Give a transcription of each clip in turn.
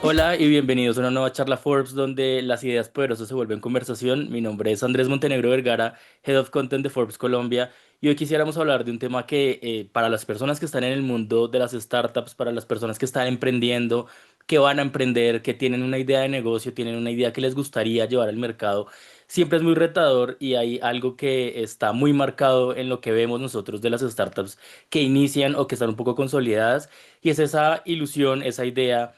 Hola y bienvenidos a una nueva charla Forbes donde las ideas poderosas se vuelven conversación. Mi nombre es Andrés Montenegro Vergara, Head of Content de Forbes Colombia, y hoy quisiéramos hablar de un tema que para las personas que están en el mundo de las startups, para las personas que están emprendiendo, que van a emprender, que tienen una idea de negocio, tienen una idea que les gustaría llevar al mercado, siempre es muy retador y hay algo que está muy marcado en lo que vemos nosotros de las startups que inician o que están un poco consolidadas, y es esa ilusión, esa idea,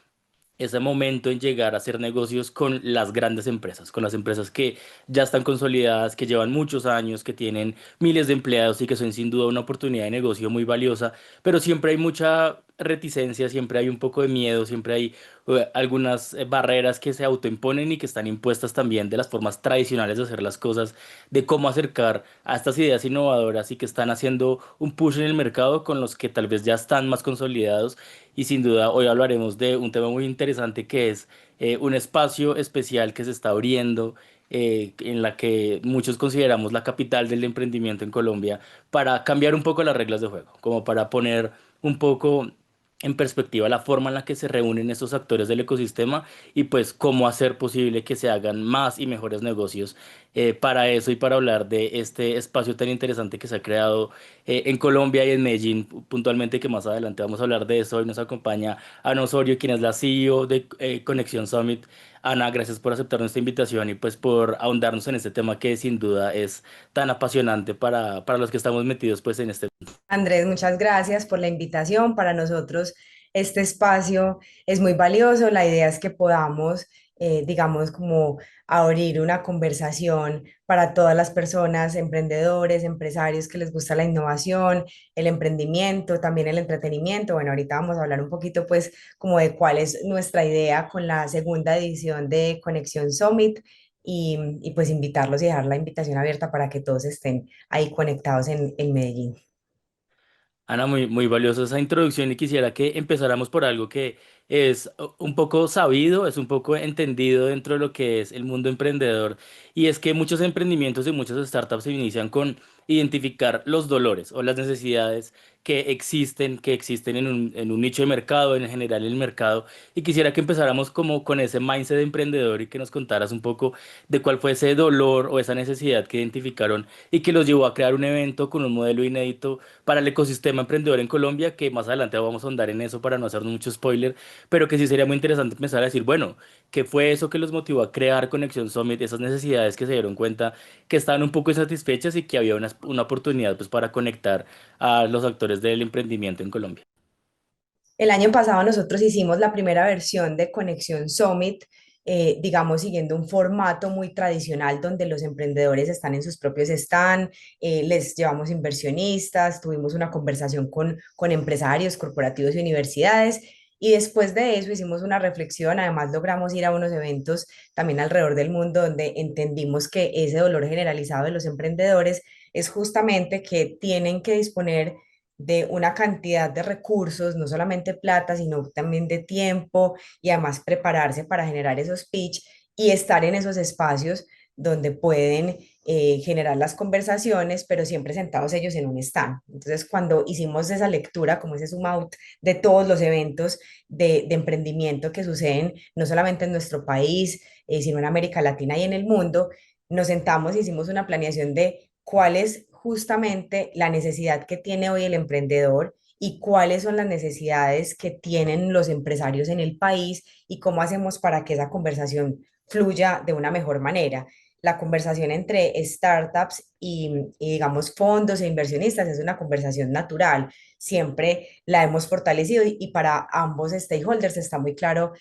ese momento en llegar a hacer negocios con las grandes empresas, con las empresas que ya están consolidadas, que llevan muchos años, que tienen miles de empleados y que son sin duda una oportunidad de negocio muy valiosa, pero siempre hay mucha reticencia, siempre hay un poco de miedo, siempre hay algunas barreras que se autoimponen y que están impuestas también de las formas tradicionales de hacer las cosas, de cómo acercar a estas ideas innovadoras y que están haciendo un push en el mercado con los que tal vez ya están más consolidados. Y sin duda hoy hablaremos de un tema muy interesante que es un espacio especial que se está abriendo, en la que muchos consideramos la capital del emprendimiento en Colombia, para cambiar un poco las reglas de juego, como para poner un poco en perspectiva la forma en la que se reúnen estos actores del ecosistema y pues cómo hacer posible que se hagan más y mejores negocios. Para eso y para hablar de este espacio tan interesante que se ha creado en Colombia y en Medellín puntualmente, que más adelante vamos a hablar de eso. Hoy nos acompaña Ana Osorio, quien es la CEO de Conexión Summit. Ana, gracias por aceptar nuestra invitación y pues por ahondarnos en este tema que sin duda es tan apasionante para los que estamos metidos pues en este. Andrés, muchas gracias por la invitación. Para nosotros este espacio es muy valioso. La idea es que podamos, digamos, como abrir una conversación para todas las personas, emprendedores, empresarios que les gusta la innovación, el emprendimiento, también el entretenimiento. Bueno, ahorita vamos a hablar un poquito, pues, como de cuál es nuestra idea con la segunda edición de Conexión Summit. Y pues invitarlos y dejar la invitación abierta para que todos estén ahí conectados en Medellín. Ana, muy valiosa esa introducción y quisiera que empezáramos por algo que es un poco sabido, es un poco entendido dentro de lo que es el mundo emprendedor, y es que muchos emprendimientos y muchas startups se inician con identificar los dolores o las necesidades que existen en un nicho de mercado, en general en el mercado, y quisiera que empezáramos como con ese mindset de emprendedor y que nos contaras un poco de cuál fue ese dolor o esa necesidad que identificaron y que los llevó a crear un evento con un modelo inédito para el ecosistema emprendedor en Colombia, que más adelante vamos a ahondar en eso para no hacernos mucho spoiler, pero que sí sería muy interesante empezar a decir, bueno, ¿qué fue eso que los motivó a crear Conexión Summit? Esas necesidades que se dieron cuenta que estaban un poco insatisfechas y que había una oportunidad pues para conectar a los actores del emprendimiento en Colombia. El año pasado nosotros hicimos la primera versión de Conexión Summit, digamos, siguiendo un formato muy tradicional donde los emprendedores están en sus propios stand, les llevamos inversionistas, tuvimos una conversación con empresarios, corporativos y universidades. Y después de eso hicimos una reflexión, además logramos ir a unos eventos también alrededor del mundo donde entendimos que ese dolor generalizado de los emprendedores es justamente que tienen que disponer de una cantidad de recursos, no solamente plata, sino también de tiempo y además prepararse para generar esos pitch y estar en esos espacios donde pueden generar las conversaciones, pero siempre sentados ellos en un stand. Entonces, cuando hicimos esa lectura, como ese zoom out de todos los eventos de emprendimiento que suceden, no solamente en nuestro país, sino en América Latina y en el mundo, nos sentamos y hicimos una planeación de cuál es justamente la necesidad que tiene hoy el emprendedor y cuáles son las necesidades que tienen los empresarios en el país y cómo hacemos para que esa conversación fluya de una mejor manera. La conversación entre startups digamos, fondos e inversionistas es una conversación natural. Siempre la hemos fortalecido y para ambos stakeholders está muy claro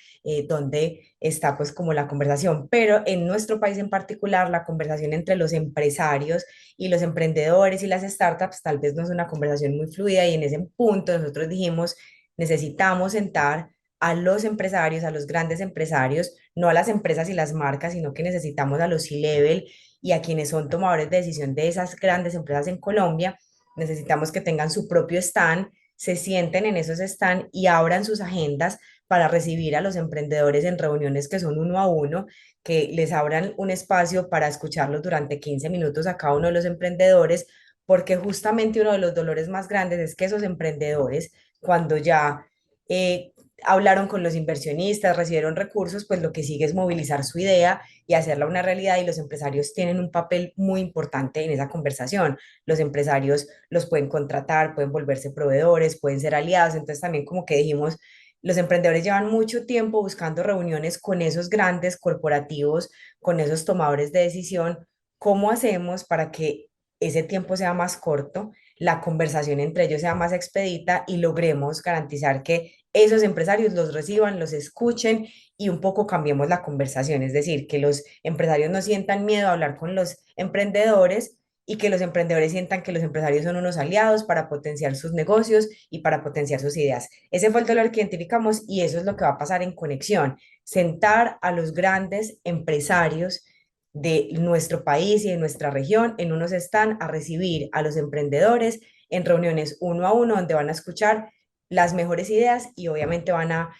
dónde está pues como la conversación. Pero en nuestro país en particular, la conversación entre los empresarios y los emprendedores y las startups tal vez no es una conversación muy fluida, y en ese punto nosotros dijimos, necesitamos sentar a los empresarios, a los grandes empresarios, no a las empresas y las marcas, sino que necesitamos a los C-level y a quienes son tomadores de decisión de esas grandes empresas en Colombia. Necesitamos que tengan su propio stand, se sienten en esos stand y abran sus agendas para recibir a los emprendedores en reuniones que son uno a uno, que les abran un espacio para escucharlos durante 15 minutos a cada uno de los emprendedores, porque justamente uno de los dolores más grandes es que esos emprendedores, cuando ya eh, hablaron con los inversionistas, recibieron recursos, pues lo que sigue es movilizar su idea y hacerla una realidad y los empresarios tienen un papel muy importante en esa conversación. Los empresarios los pueden contratar, pueden volverse proveedores, pueden ser aliados, entonces también como que dijimos, los emprendedores llevan mucho tiempo buscando reuniones con esos grandes corporativos, con esos tomadores de decisión. ¿Cómo hacemos para que ese tiempo sea más corto, la conversación entre ellos sea más expedita y logremos garantizar que esos empresarios los reciban, los escuchen y un poco cambiemos la conversación? Es decir, que los empresarios no sientan miedo a hablar con los emprendedores y que los emprendedores sientan que los empresarios son unos aliados para potenciar sus negocios y para potenciar sus ideas. Ese fue el dolor que identificamos y eso es lo que va a pasar en Conexión. Sentar a los grandes empresarios de nuestro país y de nuestra región en unos están a recibir a los emprendedores en reuniones uno a uno donde van a escuchar las mejores ideas y obviamente van a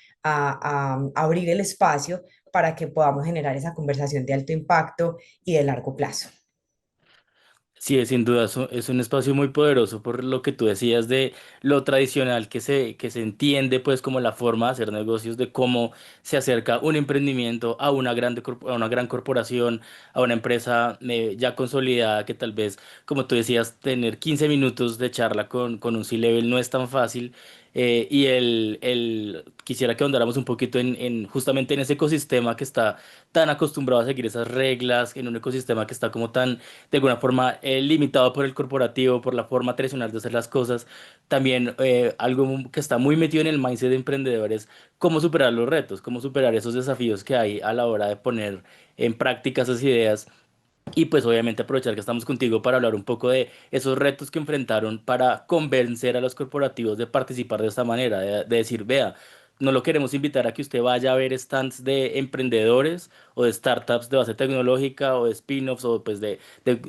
abrir el espacio para que podamos generar esa conversación de alto impacto y de largo plazo. Sí, sin duda, es un espacio muy poderoso por lo que tú decías de lo tradicional que se entiende pues como la forma de hacer negocios, de cómo se acerca un emprendimiento a una a una gran corporación, a una empresa ya consolidada que tal vez, como tú decías, tener 15 minutos de charla con un C-Level no es tan fácil. Y quisiera que ahondáramos un poquito justamente en ese ecosistema que está tan acostumbrado a seguir esas reglas, en un ecosistema que está como tan de alguna forma limitado por el corporativo, por la forma tradicional de hacer las cosas. También algo que está muy metido en el mindset de emprendedores, cómo superar los retos, cómo superar esos desafíos que hay a la hora de poner en práctica esas ideas. Y pues obviamente aprovechar que estamos contigo para hablar un poco de esos retos que enfrentaron para convencer a los corporativos de participar de esta manera, de decir, vea, no lo queremos invitar a que usted vaya a ver stands de emprendedores o de startups de base tecnológica o de spin-offs o pues de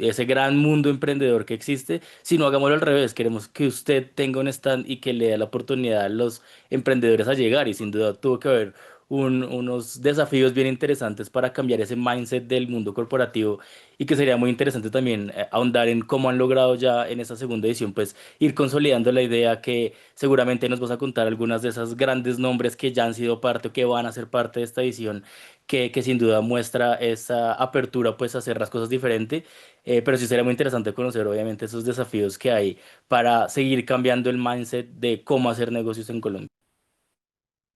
ese gran mundo emprendedor que existe, sino hagámoslo al revés, queremos que usted tenga un stand y que le dé la oportunidad a los emprendedores a llegar y sin duda tuvo que haber unos desafíos bien interesantes para cambiar ese mindset del mundo corporativo y que sería muy interesante también ahondar en cómo han logrado ya en esta segunda edición, pues ir consolidando la idea que seguramente nos vas a contar algunas de esas grandes nombres que ya han sido parte o que van a ser parte de esta edición, que sin duda muestra esa apertura pues a hacer las cosas diferente, pero sí sería muy interesante conocer obviamente esos desafíos que hay para seguir cambiando el mindset de cómo hacer negocios en Colombia.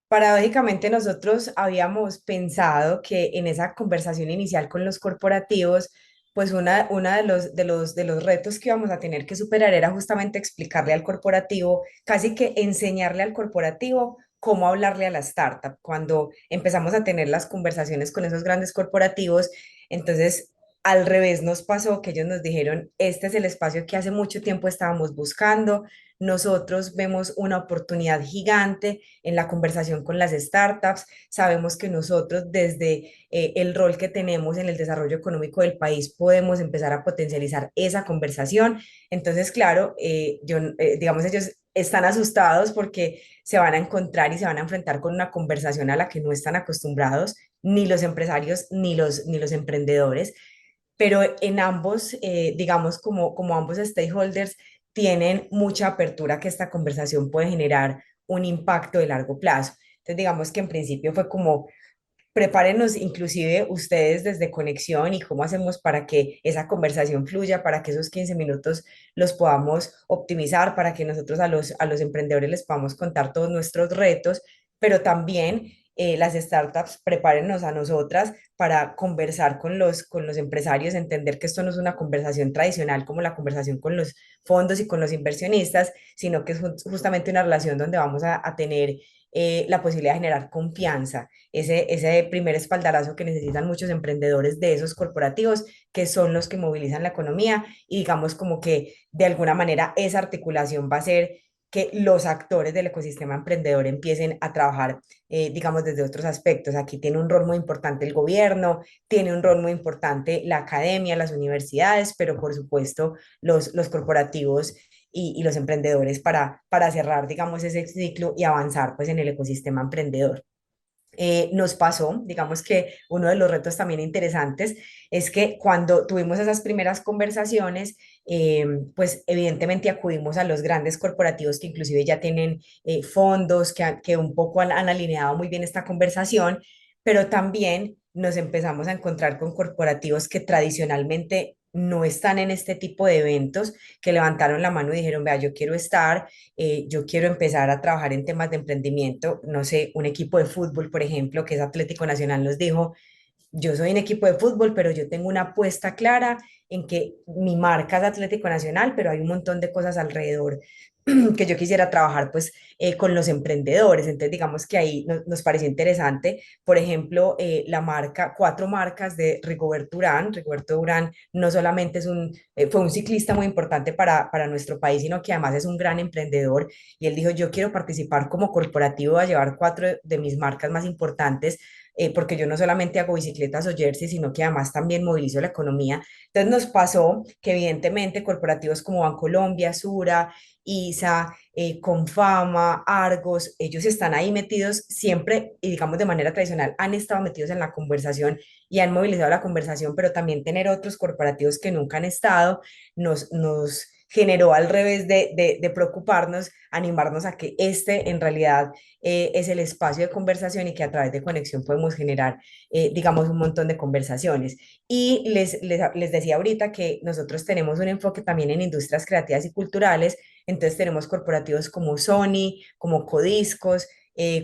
Paradójicamente, nosotros habíamos pensado que en esa conversación inicial con los corporativos, pues una de los retos que íbamos a tener que superar era justamente explicarle al corporativo, casi que enseñarle al corporativo cómo hablarle a la startup. Cuando empezamos a tener las conversaciones con esos grandes corporativos, entonces al revés nos pasó que ellos nos dijeron, este es el espacio que hace mucho tiempo estábamos buscando. Nosotros vemos una oportunidad gigante en la conversación con las startups. Sabemos que nosotros desde el rol que tenemos en el desarrollo económico del país podemos empezar a potencializar esa conversación. Entonces, claro, digamos, ellos están asustados porque se van a encontrar y se van a enfrentar con una conversación a la que no están acostumbrados ni los empresarios ni los emprendedores, pero en ambos, digamos, como ambos stakeholders tienen mucha apertura que esta conversación puede generar un impacto de largo plazo. Entonces, digamos que en principio fue como, prepárenos inclusive ustedes desde Conexión y cómo hacemos para que esa conversación fluya, para que esos 15 minutos los podamos optimizar, para que nosotros a los emprendedores les podamos contar todos nuestros retos, pero también las startups prepárenos a nosotras para conversar con los empresarios, entender que esto no es una conversación tradicional como la conversación con los fondos y con los inversionistas, sino que es justamente una relación donde vamos a tener la posibilidad de generar confianza, ese primer espaldarazo que necesitan muchos emprendedores de esos corporativos, que son los que movilizan la economía, y digamos como que de alguna manera esa articulación va a ser que los actores del ecosistema emprendedor empiecen a trabajar, digamos, desde otros aspectos. Aquí tiene un rol muy importante el gobierno, tiene un rol muy importante la academia, las universidades, pero por supuesto los corporativos y los emprendedores para cerrar, digamos, ese ciclo y avanzar pues en el ecosistema emprendedor. nos pasó, digamos que uno de los retos también interesantes es que cuando tuvimos esas primeras conversaciones, pues evidentemente acudimos a los grandes corporativos que inclusive ya tienen fondos, que un poco han alineado muy bien esta conversación, pero también nos empezamos a encontrar con corporativos que tradicionalmente no están en este tipo de eventos, que levantaron la mano y dijeron, vea, yo quiero estar, yo quiero empezar a trabajar en temas de emprendimiento, no sé, un equipo de fútbol, por ejemplo, que es Atlético Nacional, nos dijo, yo soy un equipo de fútbol, pero yo tengo una apuesta clara en que mi marca es Atlético Nacional, pero hay un montón de cosas alrededor que yo quisiera trabajar pues con los emprendedores. Entonces digamos que ahí nos pareció interesante, por ejemplo, la marca, cuatro marcas de Rigoberto Urán. Rigoberto Urán no solamente fue un ciclista muy importante para nuestro país, sino que además es un gran emprendedor y él dijo, yo quiero participar como corporativo a llevar cuatro de mis marcas más importantes porque yo no solamente hago bicicletas o jerseys, sino que además también movilizo la economía. Entonces nos pasó que evidentemente corporativos como Bancolombia, Sura, ISA, Confama, Argos, ellos están ahí metidos siempre y digamos de manera tradicional han estado metidos en la conversación y han movilizado la conversación, pero también tener otros corporativos que nunca han estado nos generó al revés de preocuparnos, animarnos a que este en realidad es el espacio de conversación y que a través de conexión podemos generar, digamos, un montón de conversaciones. Y les decía ahorita que nosotros tenemos un enfoque también en industrias creativas y culturales, entonces tenemos corporativos como Sony, como Codiscos,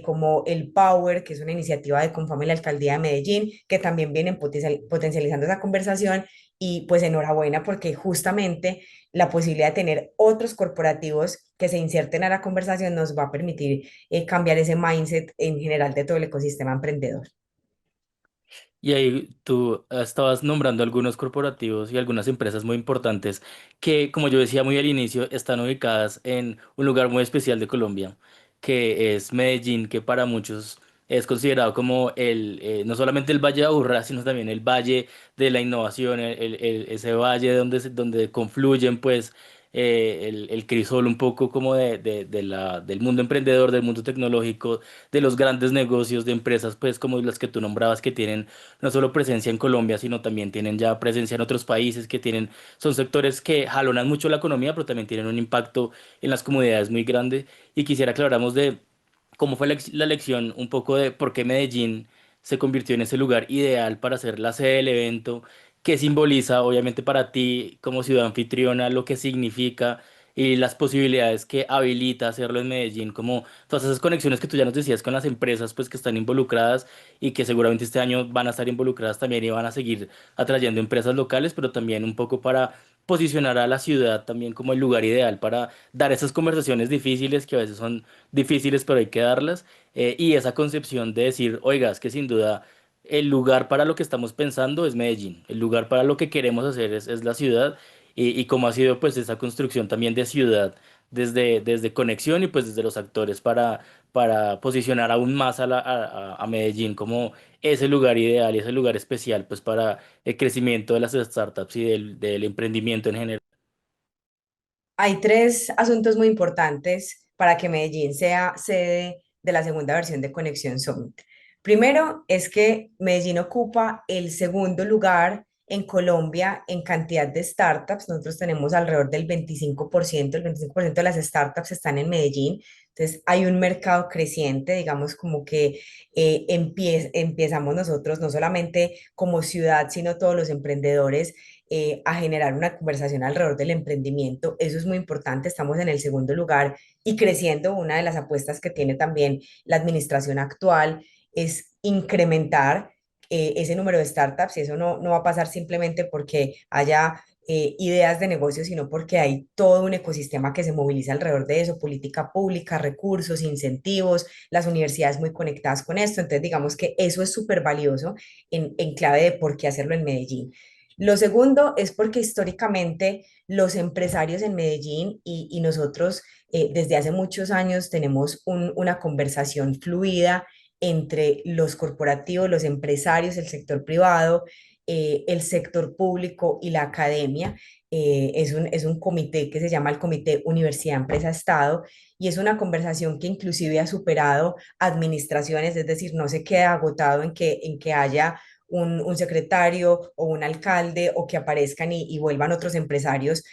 como el Power, que es una iniciativa de Confama y la Alcaldía de Medellín, que también vienen potencializando esa conversación y pues enhorabuena porque justamente la posibilidad de tener otros corporativos que se inserten a la conversación nos va a permitir cambiar ese mindset en general de todo el ecosistema emprendedor. Y ahí tú estabas nombrando algunos corporativos y algunas empresas muy importantes que, como yo decía muy al inicio, están ubicadas en un lugar muy especial de Colombia, que es Medellín, que para muchos es considerado como no solamente el Valle de Aburrá, sino también el Valle de la Innovación, ese valle donde, donde confluyen pues el crisol un poco como del mundo emprendedor, del mundo tecnológico, de los grandes negocios, de empresas pues como las que tú nombrabas que tienen no solo presencia en Colombia, sino también tienen ya presencia en otros países son sectores que jalonan mucho la economía, pero también tienen un impacto en las comunidades muy grande. Y quisiera que habláramos de cómo fue la elección, un poco de por qué Medellín se convirtió en ese lugar ideal para ser la sede del evento, qué simboliza, obviamente, para ti como ciudad anfitriona, lo que significa y las posibilidades que habilita hacerlo en Medellín, como todas esas conexiones que tú ya nos decías con las empresas pues que están involucradas y que seguramente este año van a estar involucradas también y van a seguir atrayendo empresas locales, pero también un poco para posicionar a la ciudad también como el lugar ideal para dar esas conversaciones difíciles que a veces son difíciles, pero hay que darlas, y esa concepción de decir, oiga, es que sin duda el lugar para lo que estamos pensando es Medellín, el lugar para lo que queremos hacer es la ciudad, y cómo ha sido pues esa construcción también de ciudad desde conexión y pues desde los actores para posicionar aún más a Medellín como ese lugar ideal y ese lugar especial pues para el crecimiento de las startups y del emprendimiento en general. Hay tres asuntos muy importantes para que Medellín sea sede de la segunda versión de Conexión Summit. Primero es que Medellín ocupa el segundo lugar en Colombia en cantidad de startups. Nosotros tenemos alrededor del 25%, el 25% de las startups están en Medellín. Entonces hay un mercado creciente, digamos como que empezamos nosotros, no solamente como ciudad, sino todos los emprendedores a generar una conversación alrededor del emprendimiento. Eso es muy importante. Estamos en el segundo lugar y creciendo. Una de las apuestas que tiene también la administración actual es incrementar ese número de startups y eso no va a pasar simplemente porque haya ideas de negocio, sino porque hay todo un ecosistema que se moviliza alrededor de eso, política pública, recursos, incentivos, las universidades muy conectadas con esto. Entonces, digamos que eso es súper valioso en clave de por qué hacerlo en Medellín. Lo segundo es porque históricamente los empresarios en Medellín y nosotros desde hace muchos años tenemos una conversación fluida entre los corporativos, los empresarios, el sector privado, el sector público y la academia. Es un comité que se llama el Comité Universidad Empresa Estado y es una conversación que inclusive ha superado administraciones, es decir, no se queda agotado en que haya un secretario o un alcalde o que aparezcan y vuelvan otros empresarios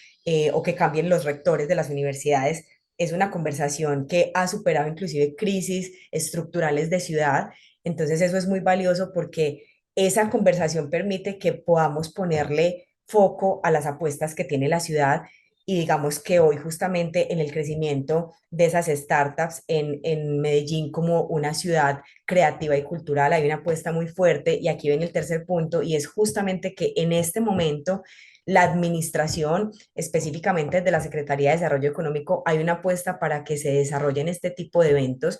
o que cambien los rectores de las universidades. Es una conversación que ha superado inclusive crisis estructurales de ciudad. Entonces eso es muy valioso porque esa conversación permite que podamos ponerle foco a las apuestas que tiene la ciudad y digamos que hoy justamente en el crecimiento de esas startups en Medellín como una ciudad creativa y cultural hay una apuesta muy fuerte y aquí viene el tercer punto y es justamente que en este momento la administración, específicamente de la Secretaría de Desarrollo Económico, hay una apuesta para que se desarrollen este tipo de eventos,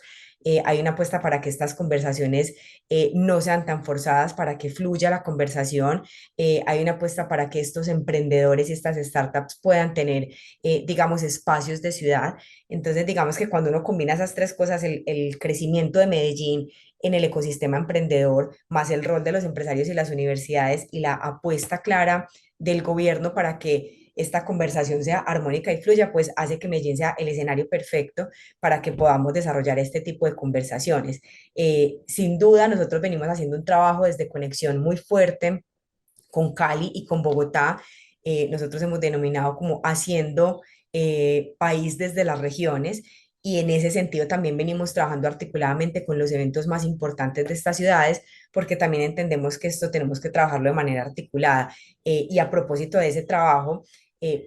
hay una apuesta para que estas conversaciones no sean tan forzadas, para que fluya la conversación, hay una apuesta para que estos emprendedores y estas startups puedan tener, digamos, espacios de ciudad. Entonces, digamos que cuando uno combina esas tres cosas, el crecimiento de Medellín en el ecosistema emprendedor, más el rol de los empresarios y las universidades y la apuesta clara del gobierno para que esta conversación sea armónica y fluya, pues hace que Medellín sea el escenario perfecto para que podamos desarrollar este tipo de conversaciones. Sin duda, nosotros venimos haciendo un trabajo desde conexión muy fuerte con Cali y con Bogotá. Nosotros hemos denominado como haciendo país desde las regiones y en ese sentido también venimos trabajando articuladamente con los eventos más importantes de estas ciudades porque también entendemos que esto tenemos que trabajarlo de manera articulada. Y a propósito de ese trabajo,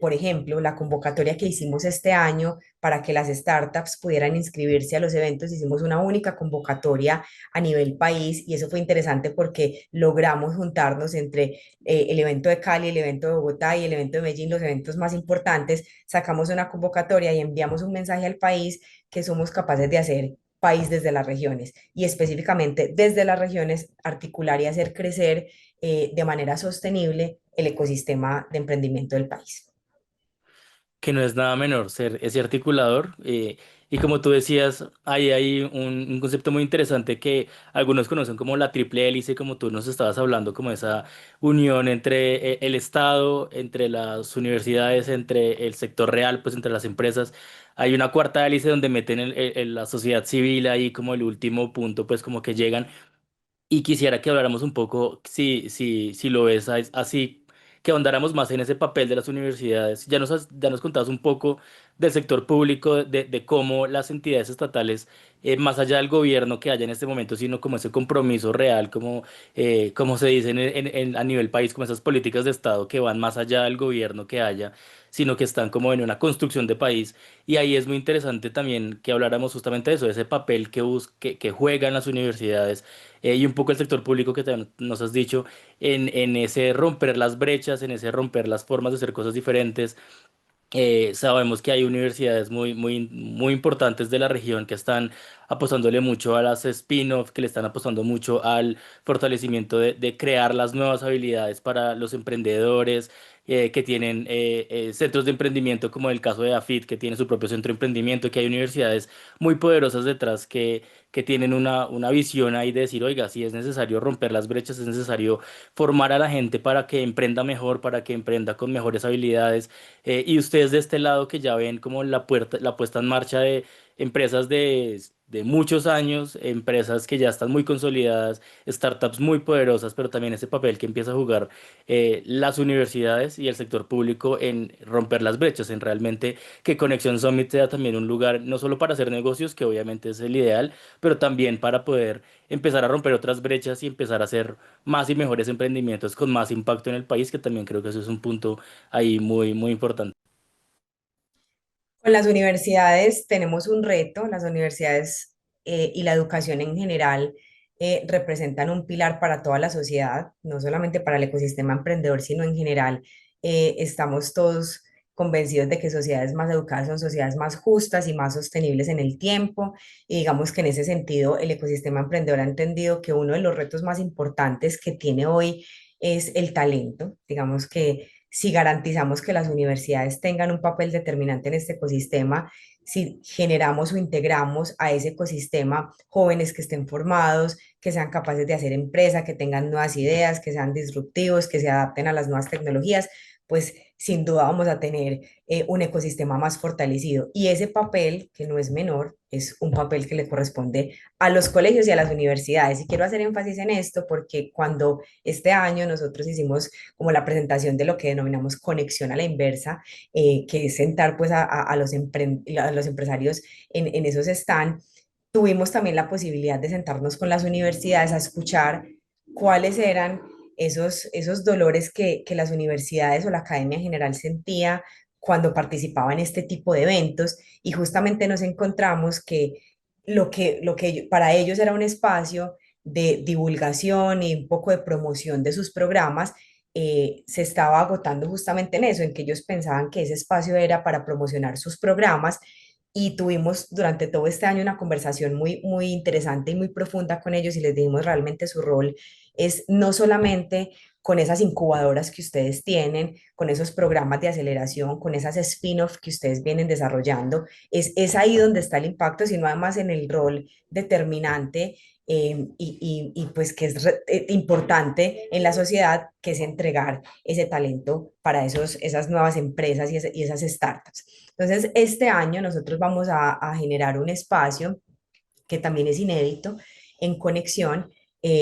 por ejemplo, la convocatoria que hicimos este año para que las startups pudieran inscribirse a los eventos, hicimos una única convocatoria a nivel país y eso fue interesante porque logramos juntarnos entre el evento de Cali, el evento de Bogotá y el evento de Medellín, los eventos más importantes, sacamos una convocatoria y enviamos un mensaje al país que somos capaces de hacer país desde las regiones y específicamente desde las regiones articular y hacer crecer de manera sostenible el ecosistema de emprendimiento del país. Que no es nada menor ser ese articulador. Y como tú decías, ahí hay un concepto muy interesante que algunos conocen como la triple hélice, como tú nos estabas hablando, como esa unión entre el Estado, entre las universidades, entre el sector real, pues entre las empresas. Hay una cuarta hélice donde meten la sociedad civil ahí como el último punto, pues como que llegan. Y quisiera que habláramos un poco, si lo ves así, que ahondáramos más en ese papel de las universidades. Ya nos contabas un poco del sector público, de cómo las entidades estatales, más allá del gobierno que haya en este momento, sino como ese compromiso real, como se dice a nivel país, como esas políticas de Estado que van más allá del gobierno que haya, sino que están como en una construcción de país. Y ahí es muy interesante también que habláramos justamente de eso, de ese papel que juegan las universidades y un poco el sector público que también nos has dicho, en ese romper las brechas, en ese romper las formas de hacer cosas diferentes. Sabemos que hay universidades muy importantes de la región que están apostándole mucho a las spin-off, que le están apostando mucho al fortalecimiento de crear las nuevas habilidades para los emprendedores, que tienen centros de emprendimiento como el caso de AFIT, que tiene su propio centro de emprendimiento, que hay universidades muy poderosas detrás que tienen una visión ahí de decir, oiga, si es necesario romper las brechas, es necesario formar a la gente para que emprenda mejor, para que emprenda con mejores habilidades. Y ustedes de este lado que ya ven como la puesta en marcha de empresas de muchos años, empresas que ya están muy consolidadas, startups muy poderosas, pero también ese papel que empieza a jugar las universidades y el sector público en romper las brechas, en realmente que Conexión Summit sea también un lugar no solo para hacer negocios, que obviamente es el ideal, pero también para poder empezar a romper otras brechas y empezar a hacer más y mejores emprendimientos con más impacto en el país, que también creo que eso es un punto ahí muy importante. Con las universidades tenemos un reto, las universidades y la educación en general representan un pilar para toda la sociedad, no solamente para el ecosistema emprendedor, sino en general. Estamos todos convencidos de que sociedades más educadas son sociedades más justas y más sostenibles en el tiempo. Y digamos que en ese sentido el ecosistema emprendedor ha entendido que uno de los retos más importantes que tiene hoy es el talento. Digamos que si garantizamos que las universidades tengan un papel determinante en este ecosistema, si generamos o integramos a ese ecosistema jóvenes que estén formados, que sean capaces de hacer empresa, que tengan nuevas ideas, que sean disruptivos, que se adapten a las nuevas tecnologías, pues sin duda vamos a tener un ecosistema más fortalecido. Y ese papel, que no es menor, es un papel que le corresponde a los colegios y a las universidades. Y quiero hacer énfasis en esto porque cuando este año nosotros hicimos como la presentación de lo que denominamos conexión a la inversa, que es sentar pues a los, a los empresarios en esos stands, tuvimos también la posibilidad de sentarnos con las universidades a escuchar cuáles eran esos dolores que las universidades o la academia en general sentía cuando participaba en este tipo de eventos y justamente nos encontramos que lo que para ellos era un espacio de divulgación y un poco de promoción de sus programas, se estaba agotando justamente en eso, en que ellos pensaban que ese espacio era para promocionar sus programas y tuvimos durante todo este año una conversación muy, muy interesante y muy profunda con ellos y les dijimos realmente su rol es no solamente con esas incubadoras que ustedes tienen, con esos programas de aceleración, con esas spin-off que ustedes vienen desarrollando, es ahí donde está el impacto, sino además en el rol determinante pues que es importante en la sociedad, que es entregar ese talento para esas nuevas empresas y esas startups. Entonces, este año nosotros vamos a generar un espacio que también es inédito en conexión.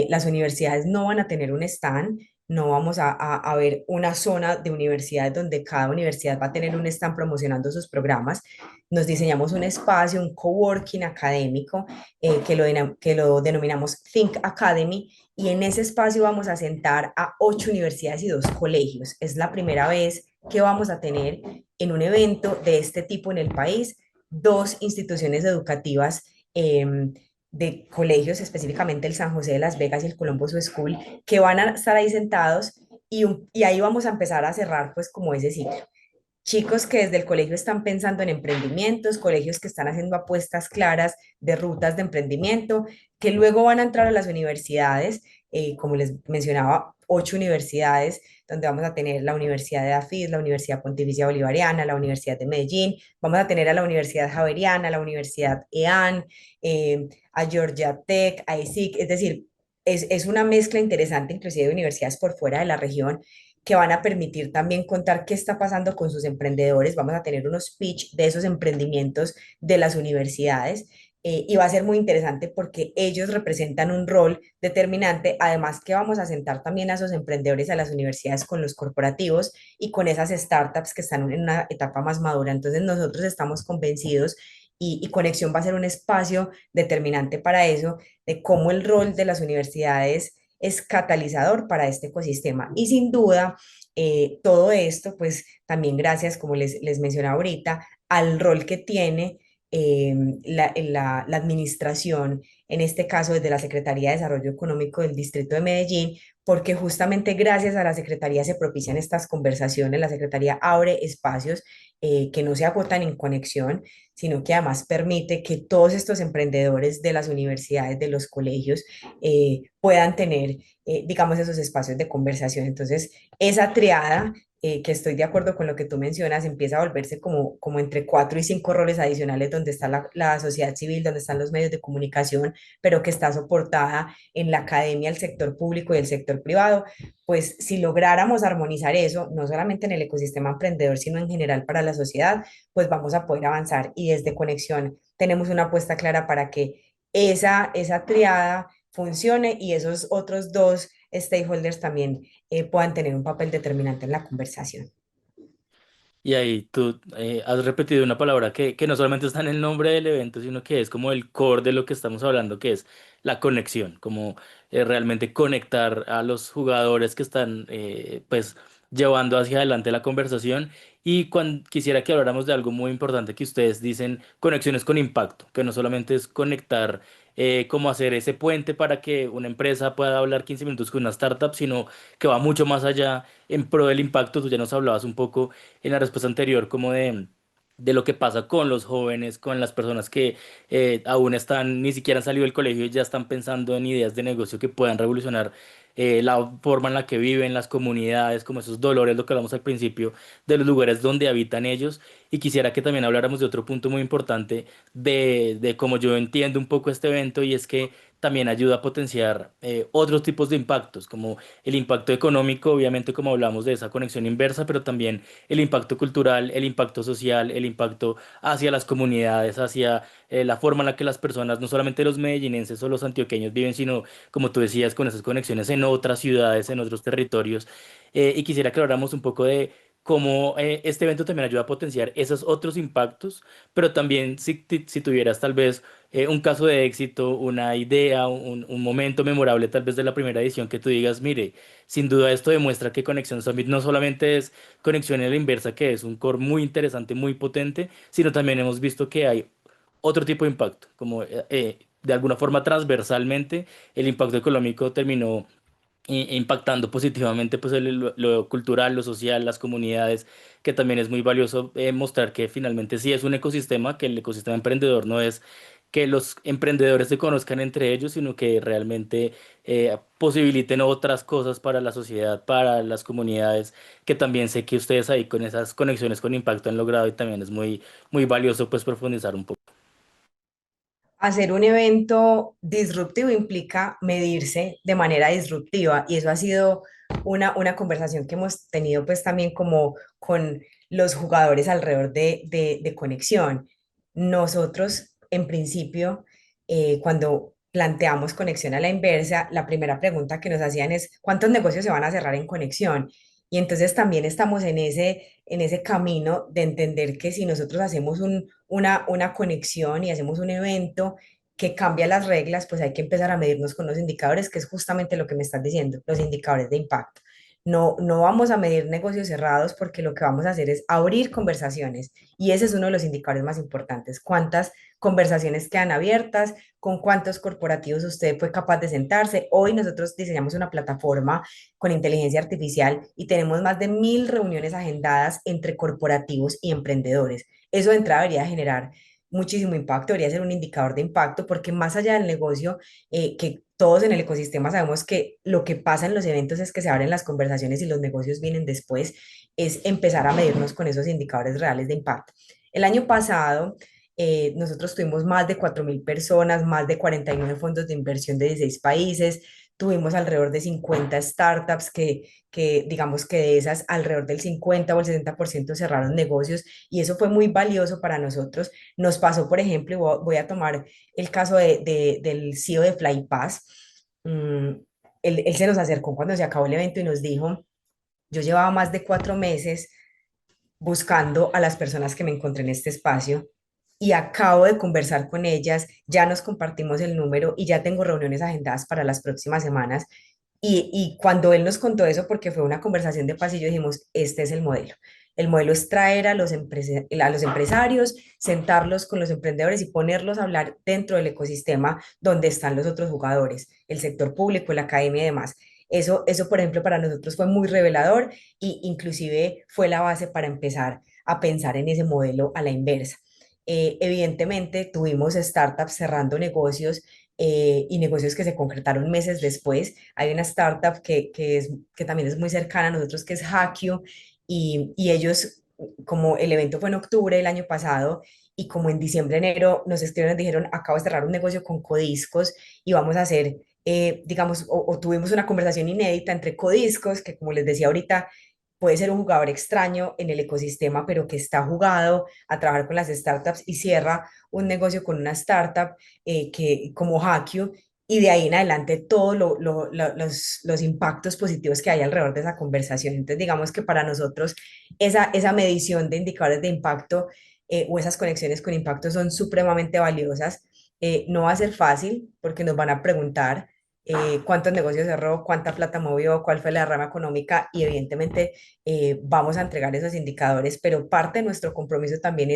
Las universidades no van a tener un stand, no vamos a ver una zona de universidades donde cada universidad va a tener un stand promocionando sus programas. Nos diseñamos un espacio, un coworking académico, que lo denominamos Think Academy, y en ese espacio vamos a sentar a 8 universidades y 2 colegios. Es la primera vez que vamos a tener en un evento de este tipo en el país 2 instituciones educativas, de colegios, específicamente el San José de Las Vegas y el Columbus School, que van a estar ahí sentados y ahí vamos a empezar a cerrar pues como ese ciclo. Chicos que desde el colegio están pensando en emprendimientos, colegios que están haciendo apuestas claras de rutas de emprendimiento, que luego van a entrar a las universidades, como les mencionaba, 8 universidades, donde vamos a tener la Universidad de AFIS, la Universidad Pontificia Bolivariana, la Universidad de Medellín, vamos a tener a la Universidad Javeriana, la Universidad EAN, a Georgia Tech, a ESIC, es decir, es una mezcla interesante, inclusive de universidades por fuera de la región, que van a permitir también contar qué está pasando con sus emprendedores. Vamos a tener unos pitch de esos emprendimientos de las universidades, y va a ser muy interesante porque ellos representan un rol determinante, además que vamos a sentar también a esos emprendedores a las universidades con los corporativos y con esas startups que están en una etapa más madura. Entonces nosotros estamos convencidos y Conexión va a ser un espacio determinante para eso, de cómo el rol de las universidades es catalizador para este ecosistema. Y sin duda, todo esto, pues también gracias, como les mencionaba ahorita, al rol que tiene la administración, en este caso desde la Secretaría de Desarrollo Económico del Distrito de Medellín, porque justamente gracias a la Secretaría se propician estas conversaciones, la Secretaría abre espacios que no se agotan en conexión, sino que además permite que todos estos emprendedores de las universidades, de los colegios, puedan tener, digamos, esos espacios de conversación. Entonces, esa triada, que estoy de acuerdo con lo que tú mencionas, empieza a volverse como entre 4 y 5 roles adicionales, donde está la sociedad civil, donde están los medios de comunicación, pero que está soportada en la academia, el sector público y el sector privado. Pues si lográramos armonizar eso, no solamente en el ecosistema emprendedor, sino en general para la sociedad, pues vamos a poder avanzar. Y desde Conexión tenemos una apuesta clara para que esa triada funcione y esos otros 2 stakeholders también puedan tener un papel determinante en la conversación. Y ahí tú has repetido una palabra que no solamente está en el nombre del evento, sino que es como el core de lo que estamos hablando, que es la conexión, como realmente conectar a los jugadores que están pues llevando hacia adelante la conversación. Y quisiera que habláramos de algo muy importante que ustedes dicen, conexiones con impacto, que no solamente es conectar, cómo hacer ese puente para que una empresa pueda hablar 15 minutos con una startup, sino que va mucho más allá en pro del impacto. Tú ya nos hablabas un poco en la respuesta anterior, como de lo que pasa con los jóvenes, con las personas que aún están, ni siquiera han salido del colegio y ya están pensando en ideas de negocio que puedan revolucionar la forma en la que viven, las comunidades, como esos dolores, lo que hablamos al principio, de los lugares donde habitan ellos. Y quisiera que también habláramos de otro punto muy importante de cómo yo entiendo un poco este evento y es que también ayuda a potenciar otros tipos de impactos, como el impacto económico, obviamente como hablamos de esa conexión inversa, pero también el impacto cultural, el impacto social, el impacto hacia las comunidades, hacia la forma en la que las personas, no solamente los medellinenses o los antioqueños viven, sino, como tú decías, con esas conexiones en otras ciudades, en otros territorios. Y quisiera que habláramos un poco de cómo este evento también ayuda a potenciar esos otros impactos, pero también si tuvieras tal vez un caso de éxito, una idea, un momento memorable tal vez de la primera edición que tú digas, mire, sin duda esto demuestra que Conexión Summit no solamente es conexión en la inversa, que es un core muy interesante, muy potente, sino también hemos visto que hay otro tipo de impacto, como de alguna forma transversalmente el impacto económico terminó impactando positivamente pues lo cultural, lo social, las comunidades, que también es muy valioso mostrar que finalmente sí es un ecosistema, que el ecosistema emprendedor no es que los emprendedores se conozcan entre ellos, sino que realmente posibiliten otras cosas para la sociedad, para las comunidades, que también sé que ustedes ahí con esas conexiones con impacto han logrado y también es muy valioso pues profundizar un poco. Hacer un evento disruptivo implica medirse de manera disruptiva y eso ha sido una conversación que hemos tenido pues también como con los jugadores alrededor de conexión. Nosotros, en principio, cuando planteamos conexión a la inversa, la primera pregunta que nos hacían es, ¿cuántos negocios se van a cerrar en conexión? Y entonces también estamos en ese camino de entender que si nosotros hacemos una conexión y hacemos un evento que cambia las reglas, pues hay que empezar a medirnos con los indicadores, que es justamente lo que me estás diciendo, los indicadores de impacto. No vamos a medir negocios cerrados porque lo que vamos a hacer es abrir conversaciones y ese es uno de los indicadores más importantes. ¿Cuántas conversaciones quedan abiertas? ¿Con cuántos corporativos usted fue capaz de sentarse? Hoy nosotros diseñamos una plataforma con inteligencia artificial y tenemos más de 1.000 reuniones agendadas entre corporativos y emprendedores. Eso de entrada debería generar muchísimo impacto, debería ser un indicador de impacto, porque más allá del negocio, que todos en el ecosistema sabemos que lo que pasa en los eventos es que se abren las conversaciones y los negocios vienen después, es empezar a medirnos con esos indicadores reales de impacto. El año pasado, nosotros tuvimos más de 4.000 personas, más de 49 fondos de inversión de 16 países, tuvimos alrededor de 50 startups que digamos que de esas alrededor del 50 o el 60% cerraron negocios y eso fue muy valioso para nosotros. Nos pasó, por ejemplo, y voy a tomar el caso del CEO de FlyPass. Mm, él se nos acercó cuando se acabó el evento y nos dijo, yo llevaba más de 4 meses buscando a las personas que me encontré en este espacio y acabo de conversar con ellas, ya nos compartimos el número y ya tengo reuniones agendadas para las próximas semanas. Y cuando él nos contó eso, porque fue una conversación de pasillo, dijimos, este es el modelo. El modelo es traer a a los empresarios, sentarlos con los emprendedores y ponerlos a hablar dentro del ecosistema donde están los otros jugadores, el sector público, la academia y demás. Eso, por ejemplo, para nosotros fue muy revelador y inclusive fue la base para empezar a pensar en ese modelo a la inversa. Evidentemente, tuvimos startups cerrando negocios y negocios que se concretaron meses después. Hay una startup que también es muy cercana a nosotros, que es Hackio, y ellos, como el evento fue en octubre del año pasado, y como en diciembre, enero, nos escribieron y dijeron, acabo de cerrar un negocio con Codiscos y vamos a hacer, digamos, o tuvimos una conversación inédita entre Codiscos, que como les decía ahorita, puede ser un jugador extraño en el ecosistema, pero que está jugado a trabajar con las startups y cierra un negocio con una startup que, como Hackio, y de ahí en adelante todos los impactos positivos que hay alrededor de esa conversación. Entonces, digamos que para nosotros esa medición de indicadores de impacto o esas conexiones con impacto son supremamente valiosas. No va a ser fácil porque nos van a preguntar cuántos negocios cerró, cuánta plata movió, cuál fue la rama económica y evidentemente vamos a entregar esos indicadores, pero parte de nuestro compromiso también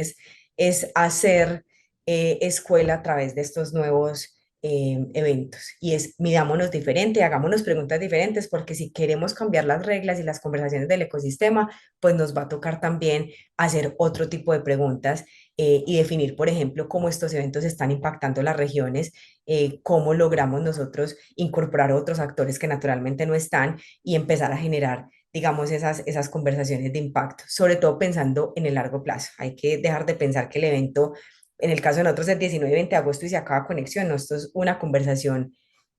es hacer escuela a través de estos nuevos eventos y es midámonos diferente, hagámonos preguntas diferentes porque si queremos cambiar las reglas y las conversaciones del ecosistema, pues nos va a tocar también hacer otro tipo de preguntas y definir, por ejemplo, cómo estos eventos están impactando las regiones, cómo logramos nosotros incorporar otros actores que naturalmente no están y empezar a generar, digamos, esas conversaciones de impacto, sobre todo pensando en el largo plazo. Hay que dejar de pensar que el evento, en el caso de nosotros, es 19 y 20 de agosto y se acaba conexión, no, esto es una conversación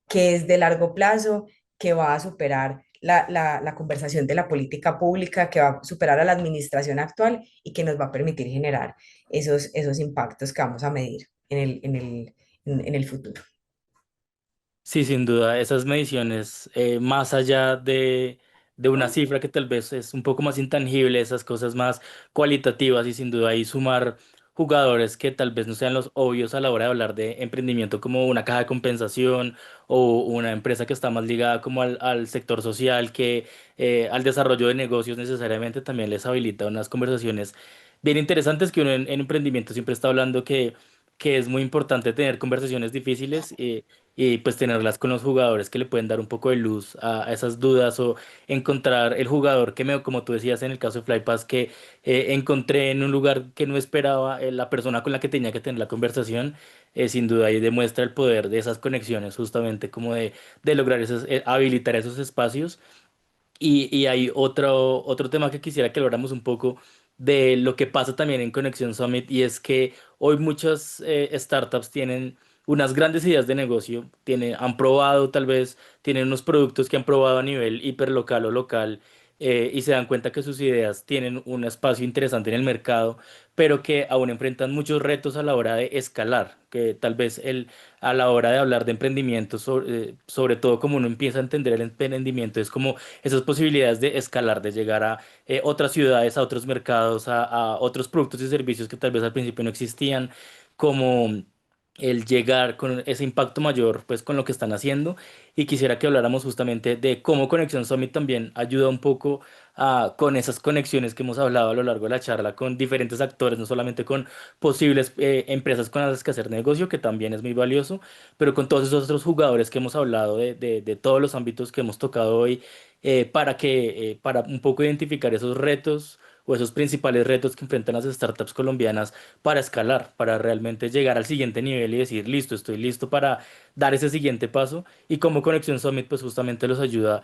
que es de largo plazo, que va a superar la conversación de la política pública, que va a superar a la administración actual y que nos va a permitir generar esos impactos que vamos a medir en el futuro. Sí, sin duda, esas mediciones, más allá de una cifra que tal vez es un poco más intangible, esas cosas más cualitativas y sin duda ahí sumar jugadores que tal vez no sean los obvios a la hora de hablar de emprendimiento como una caja de compensación o una empresa que está más ligada como al sector social que al desarrollo de negocios necesariamente también les habilita unas conversaciones bien interesantes que uno en emprendimiento siempre está hablando que es muy importante tener conversaciones difíciles. Y pues tenerlas con los jugadores que le pueden dar un poco de luz a esas dudas o encontrar el jugador que me, como tú decías en el caso de FlyPass, que encontré en un lugar que no esperaba, la persona con la que tenía que tener la conversación, sin duda ahí demuestra el poder de esas conexiones, justamente como de lograr esos, habilitar esos espacios. Y hay otro tema que quisiera que habláramos un poco de lo que pasa también en Conexión Summit y es que hoy muchas startups tienen unas grandes ideas de negocio, han probado tal vez, tienen unos productos que han probado a nivel hiperlocal o local y se dan cuenta que sus ideas tienen un espacio interesante en el mercado, pero que aún enfrentan muchos retos a la hora de escalar, que tal vez a la hora de hablar de emprendimiento, sobre todo como uno empieza a entender el emprendimiento, es como esas posibilidades de escalar, de llegar a otras ciudades, a otros mercados, a otros productos y servicios que tal vez al principio no existían, como el llegar con ese impacto mayor, pues con lo que están haciendo. Y quisiera que habláramos justamente de cómo Conexión Summit también ayuda un poco con esas conexiones que hemos hablado a lo largo de la charla con diferentes actores, no solamente con posibles empresas con las que hacer negocio, que también es muy valioso, pero con todos esos otros jugadores que hemos hablado de todos los ámbitos que hemos tocado hoy para un poco identificar esos retos o esos principales retos que enfrentan las startups colombianas para escalar, para realmente llegar al siguiente nivel y decir, listo, estoy listo para dar ese siguiente paso. Y como Conexión Summit, pues justamente los ayuda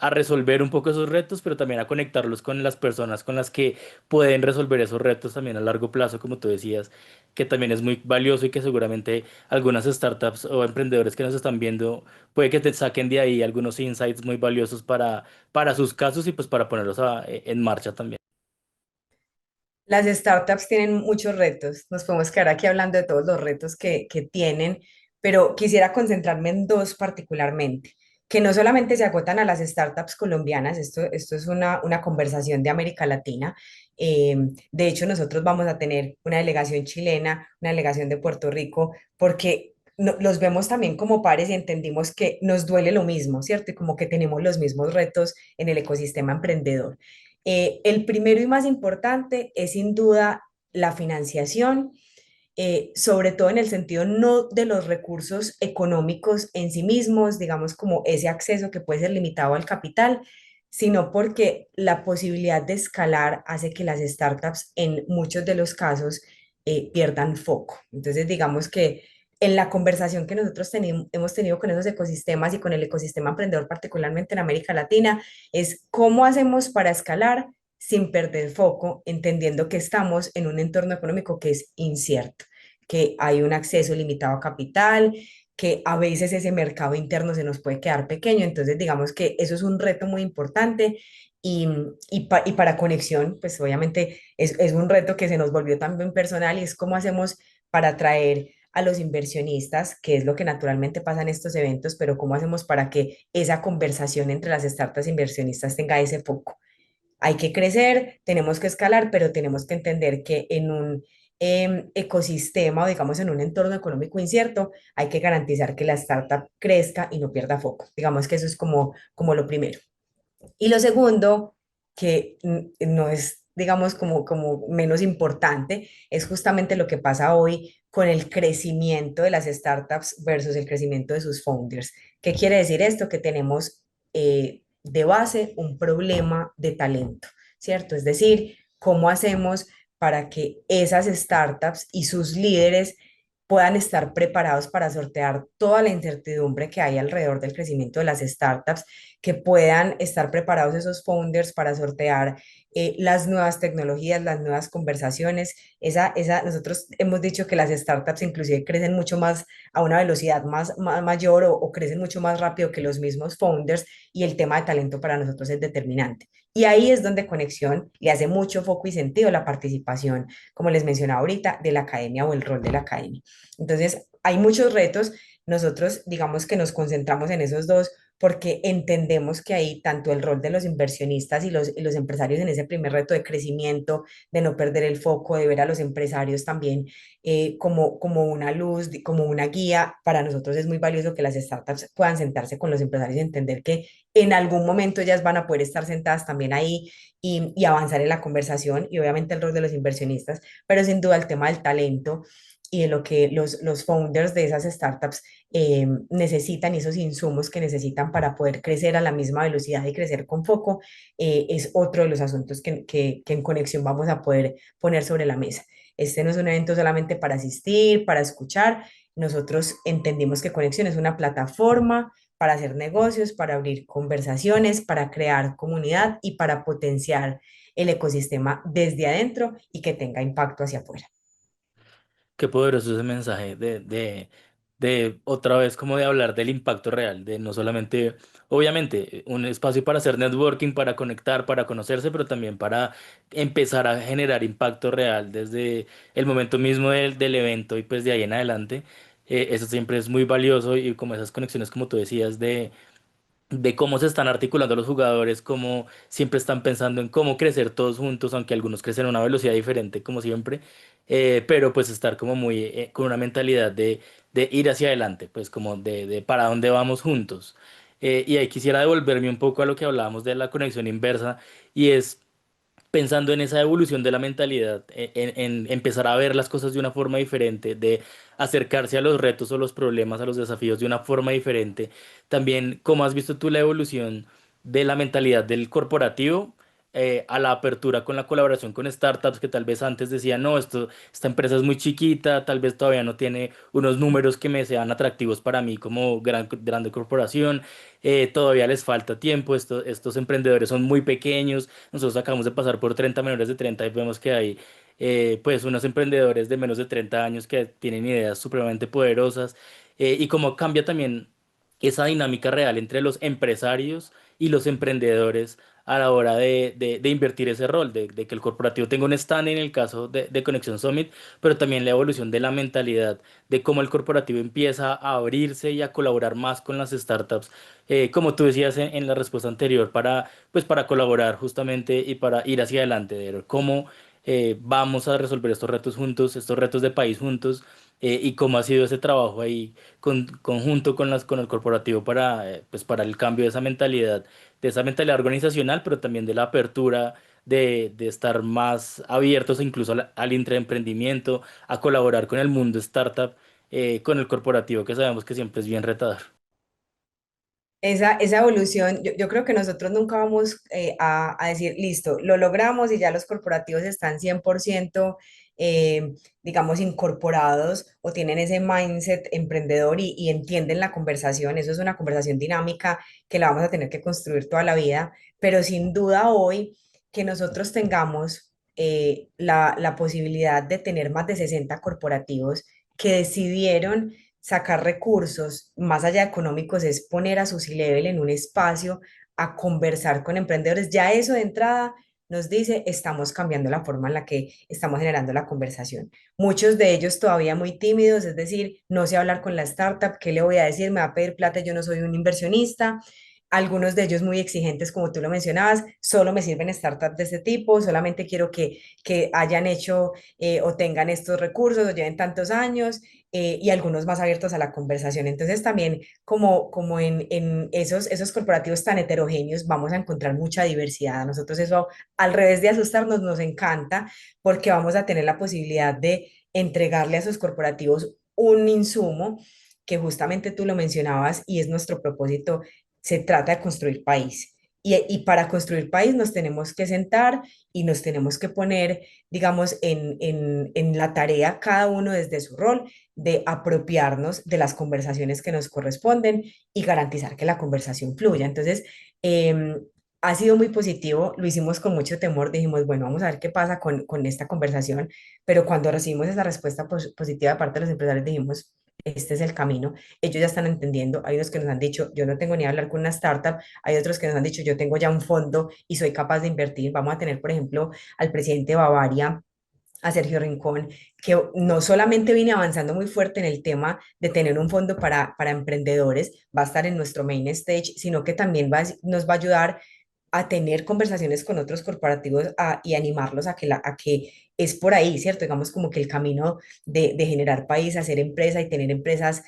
a resolver un poco esos retos, pero también a conectarlos con las personas con las que pueden resolver esos retos también a largo plazo, como tú decías, que también es muy valioso y que seguramente algunas startups o emprendedores que nos están viendo puede que te saquen de ahí algunos insights muy valiosos para sus casos y pues para ponerlos en marcha también. Las startups tienen muchos retos. Nos podemos quedar aquí hablando de todos los retos que tienen, pero quisiera concentrarme en dos particularmente, que no solamente se agotan a las startups colombianas, esto es una conversación de América Latina. De hecho, nosotros vamos a tener una delegación chilena, una delegación de Puerto Rico, porque los vemos también como pares y entendimos que nos duele lo mismo, ¿cierto? Y como que tenemos los mismos retos en el ecosistema emprendedor. El primero y más importante es sin duda la financiación, sobre todo en el sentido no de los recursos económicos en sí mismos, digamos como ese acceso que puede ser limitado al capital, sino porque la posibilidad de escalar hace que las startups en muchos de los casos pierdan foco. Entonces, digamos que en la conversación que nosotros hemos tenido con esos ecosistemas y con el ecosistema emprendedor, particularmente en América Latina, es cómo hacemos para escalar sin perder foco, entendiendo que estamos en un entorno económico que es incierto, que hay un acceso limitado a capital, que a veces ese mercado interno se nos puede quedar pequeño. Entonces, digamos que eso es un reto muy importante y para conexión, pues obviamente es un reto que se nos volvió también personal y es cómo hacemos para atraer a los inversionistas, que es lo que naturalmente pasa en estos eventos, pero cómo hacemos para que esa conversación entre las startups e inversionistas tenga ese foco. Hay que crecer, tenemos que escalar, pero tenemos que entender que en un ecosistema o digamos en un entorno económico incierto, hay que garantizar que la startup crezca y no pierda foco. Digamos que eso es como lo primero. Y lo segundo, que no es, digamos, como menos importante, es justamente lo que pasa hoy con el crecimiento de las startups versus el crecimiento de sus founders. ¿Qué quiere decir esto? Que tenemos de base un problema de talento, ¿cierto? Es decir, ¿cómo hacemos para que esas startups y sus líderes puedan estar preparados para sortear toda la incertidumbre que hay alrededor del crecimiento de las startups, que puedan estar preparados esos founders para sortear las nuevas tecnologías, las nuevas conversaciones. Nosotros hemos dicho que las startups inclusive crecen mucho más a una velocidad mayor o crecen mucho más rápido que los mismos founders y el tema de talento para nosotros es determinante. Y ahí es donde Conexión le hace mucho foco y sentido la participación, como les mencionaba ahorita, de la academia o el rol de la academia. Entonces, hay muchos retos. Nosotros, digamos que nos concentramos en esos dos porque entendemos que hay tanto el rol de los inversionistas y los empresarios en ese primer reto de crecimiento, de no perder el foco, de ver a los empresarios también como una luz, como una guía. Para nosotros es muy valioso que las startups puedan sentarse con los empresarios y entender que en algún momento ellas van a poder estar sentadas también ahí y avanzar en la conversación y obviamente el rol de los inversionistas, pero sin duda el tema del talento y de lo que los founders de esas startups necesitan y esos insumos que necesitan para poder crecer a la misma velocidad y crecer con foco, es otro de los asuntos que en Conexión vamos a poder poner sobre la mesa. Este no es un evento solamente para asistir, para escuchar. Nosotros entendimos que Conexión es una plataforma para hacer negocios, para abrir conversaciones, para crear comunidad y para potenciar el ecosistema desde adentro y que tenga impacto hacia afuera. Qué poderoso ese mensaje de otra vez como de hablar del impacto real, de no solamente, obviamente, un espacio para hacer networking, para conectar, para conocerse, pero también para empezar a generar impacto real desde el momento mismo del evento y pues de ahí en adelante. Eso siempre es muy valioso y como esas conexiones, como tú decías, de cómo se están articulando los jugadores, cómo siempre están pensando en cómo crecer todos juntos, aunque algunos crecen a una velocidad diferente, como siempre, pero pues estar como muy con una mentalidad de ir hacia adelante, pues como de para dónde vamos juntos. Y ahí quisiera devolverme un poco a lo que hablábamos de la conexión inversa, y es pensando en esa evolución de la mentalidad, en empezar a ver las cosas de una forma diferente, de acercarse a los retos o los problemas, a los desafíos de una forma diferente. También, ¿cómo has visto tú la evolución de la mentalidad del corporativo? A la apertura con la colaboración con startups que tal vez antes decían, no, esta empresa es muy chiquita, tal vez todavía no tiene unos números que me sean atractivos para mí como grande corporación, todavía les falta tiempo, estos emprendedores son muy pequeños. Nosotros acabamos de pasar por 30 menores de 30 y vemos que hay pues unos emprendedores de menos de 30 años que tienen ideas supremamente poderosas, y cómo cambia también esa dinámica real entre los empresarios y los emprendedores a la hora de invertir ese rol, de que el corporativo tenga un stand en el caso de Conexión Summit, pero también la evolución de la mentalidad, de cómo el corporativo empieza a abrirse y a colaborar más con las startups, como tú decías en la respuesta anterior, pues para colaborar justamente y para ir hacia adelante, de ver cómo vamos a resolver estos retos juntos, estos retos de país juntos, y cómo ha sido ese trabajo ahí conjunto con el corporativo pues para el cambio de esa mentalidad organizacional, pero también de la apertura. De estar más abiertos incluso al intraemprendimiento, a colaborar con el mundo startup, con el corporativo, que sabemos que siempre es bien retador. Esa evolución, yo creo que nosotros nunca vamos a decir, listo, lo logramos y ya los corporativos están 100%, digamos, incorporados o tienen ese mindset emprendedor y entienden la conversación. Eso es una conversación dinámica que la vamos a tener que construir toda la vida, pero sin duda hoy que nosotros tengamos la posibilidad de tener más de 60 corporativos que decidieron sacar recursos, más allá de económicos, es poner a su C-Level en un espacio a conversar con emprendedores. Ya eso de entrada nos dice, estamos cambiando la forma en la que estamos generando la conversación. Muchos de ellos todavía muy tímidos, es decir, no sé hablar con la startup, ¿qué le voy a decir? Me va a pedir plata, yo no soy un inversionista. Algunos de ellos muy exigentes, como tú lo mencionabas, solo me sirven startups de este tipo, solamente quiero que hayan hecho o tengan estos recursos o lleven tantos años, y algunos más abiertos a la conversación. Entonces también como en esos corporativos tan heterogéneos vamos a encontrar mucha diversidad. A nosotros eso, al revés de asustarnos, nos encanta porque vamos a tener la posibilidad de entregarle a esos corporativos un insumo que justamente tú lo mencionabas y es nuestro propósito. Se trata de construir país. y para construir país nos tenemos que sentar y nos tenemos que poner, digamos, en la tarea cada uno desde su rol de apropiarnos de las conversaciones que nos corresponden y garantizar que la conversación fluya. Entonces, em, ha sido muy positivo, lo hicimos con mucho temor, dijimos, bueno, vamos a ver qué pasa con esta conversación, pero cuando recibimos esa respuesta positiva de parte de los empresarios, dijimos, este es el camino, ellos ya están entendiendo, hay unos que nos han dicho, yo no tengo ni a hablar con una startup, hay otros que nos han dicho, yo tengo ya un fondo y soy capaz de invertir, vamos a tener, por ejemplo, al presidente de Bavaria, a Sergio Rincón, que no solamente viene avanzando muy fuerte en el tema de tener un fondo para emprendedores, va a estar en nuestro main stage, sino que también nos va a ayudar a tener conversaciones con otros corporativos y animarlos a que es por ahí, ¿cierto? Digamos como que el camino de generar país, hacer empresa y tener empresas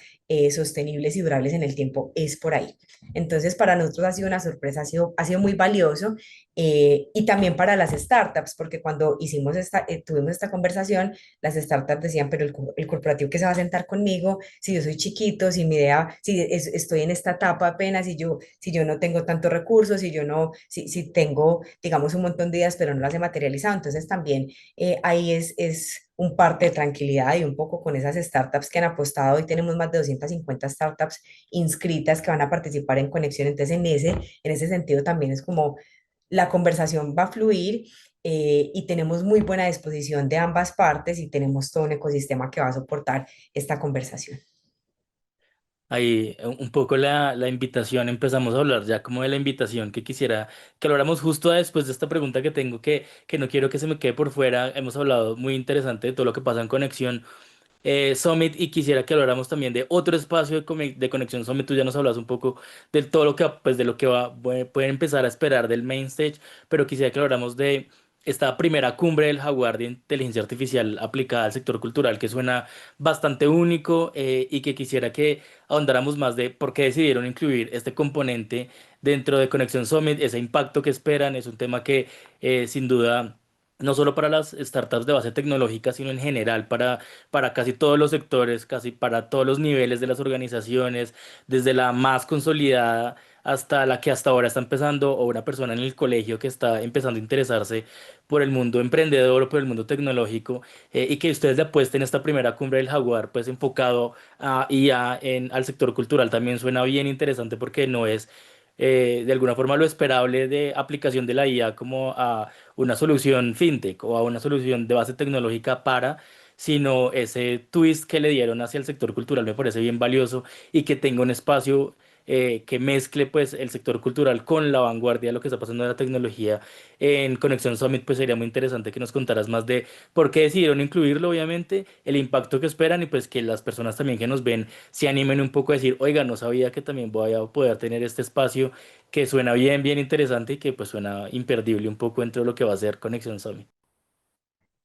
sostenibles y durables en el tiempo es por ahí. Entonces, para nosotros ha sido una sorpresa, ha sido muy valioso y también para las startups, porque cuando tuvimos esta conversación, las startups decían, pero el corporativo que se va a sentar conmigo, si yo soy chiquito, si mi idea, si estoy en esta etapa apenas, si yo no tengo tantos recursos, si tengo, digamos, un montón de ideas, pero no las he materializado, entonces también ahí es un parte de tranquilidad y un poco con esas startups que han apostado. Hoy tenemos más de 250 startups inscritas que van a participar en Conexión. Entonces, en ese sentido también es como la conversación va a fluir y tenemos muy buena disposición de ambas partes y tenemos todo un ecosistema que va a soportar esta conversación. Ahí un poco la invitación, empezamos a hablar ya como de la invitación que quisiera que habláramos justo después de esta pregunta que tengo que no quiero que se me quede por fuera. Hemos hablado muy interesante de todo lo que pasa en Conexión Summit y quisiera que habláramos también de otro espacio de Conexión Summit. Tú ya nos hablas un poco de todo lo que pues de lo que pueden empezar a esperar del main stage, pero quisiera que habláramos de esta primera cumbre del Jaguar de inteligencia artificial aplicada al sector cultural, que suena bastante único y que quisiera que ahondáramos más de por qué decidieron incluir este componente dentro de Conexión Summit, ese impacto que esperan. Es un tema que sin duda no solo para las startups de base tecnológica, sino en general para casi todos los sectores, casi para todos los niveles de las organizaciones, desde la más consolidada hasta la que hasta ahora está empezando, o una persona en el colegio que está empezando a interesarse por el mundo emprendedor o por el mundo tecnológico, y que ustedes le apuesten esta primera cumbre del Jaguar, pues enfocado a IA al sector cultural, también suena bien interesante porque no es de alguna forma lo esperable de aplicación de la IA como a una solución fintech o a una solución de base tecnológica sino ese twist que le dieron hacia el sector cultural me parece bien valioso y que tenga un espacio que mezcle pues el sector cultural con la vanguardia de lo que está pasando en la tecnología en Conexión Summit. Pues sería muy interesante que nos contaras más de por qué decidieron incluirlo, obviamente, el impacto que esperan y pues que las personas también que nos ven se animen un poco a decir, oiga, no sabía que también voy a poder tener este espacio que suena bien, bien interesante y que pues suena imperdible un poco dentro de lo que va a ser Conexión Summit.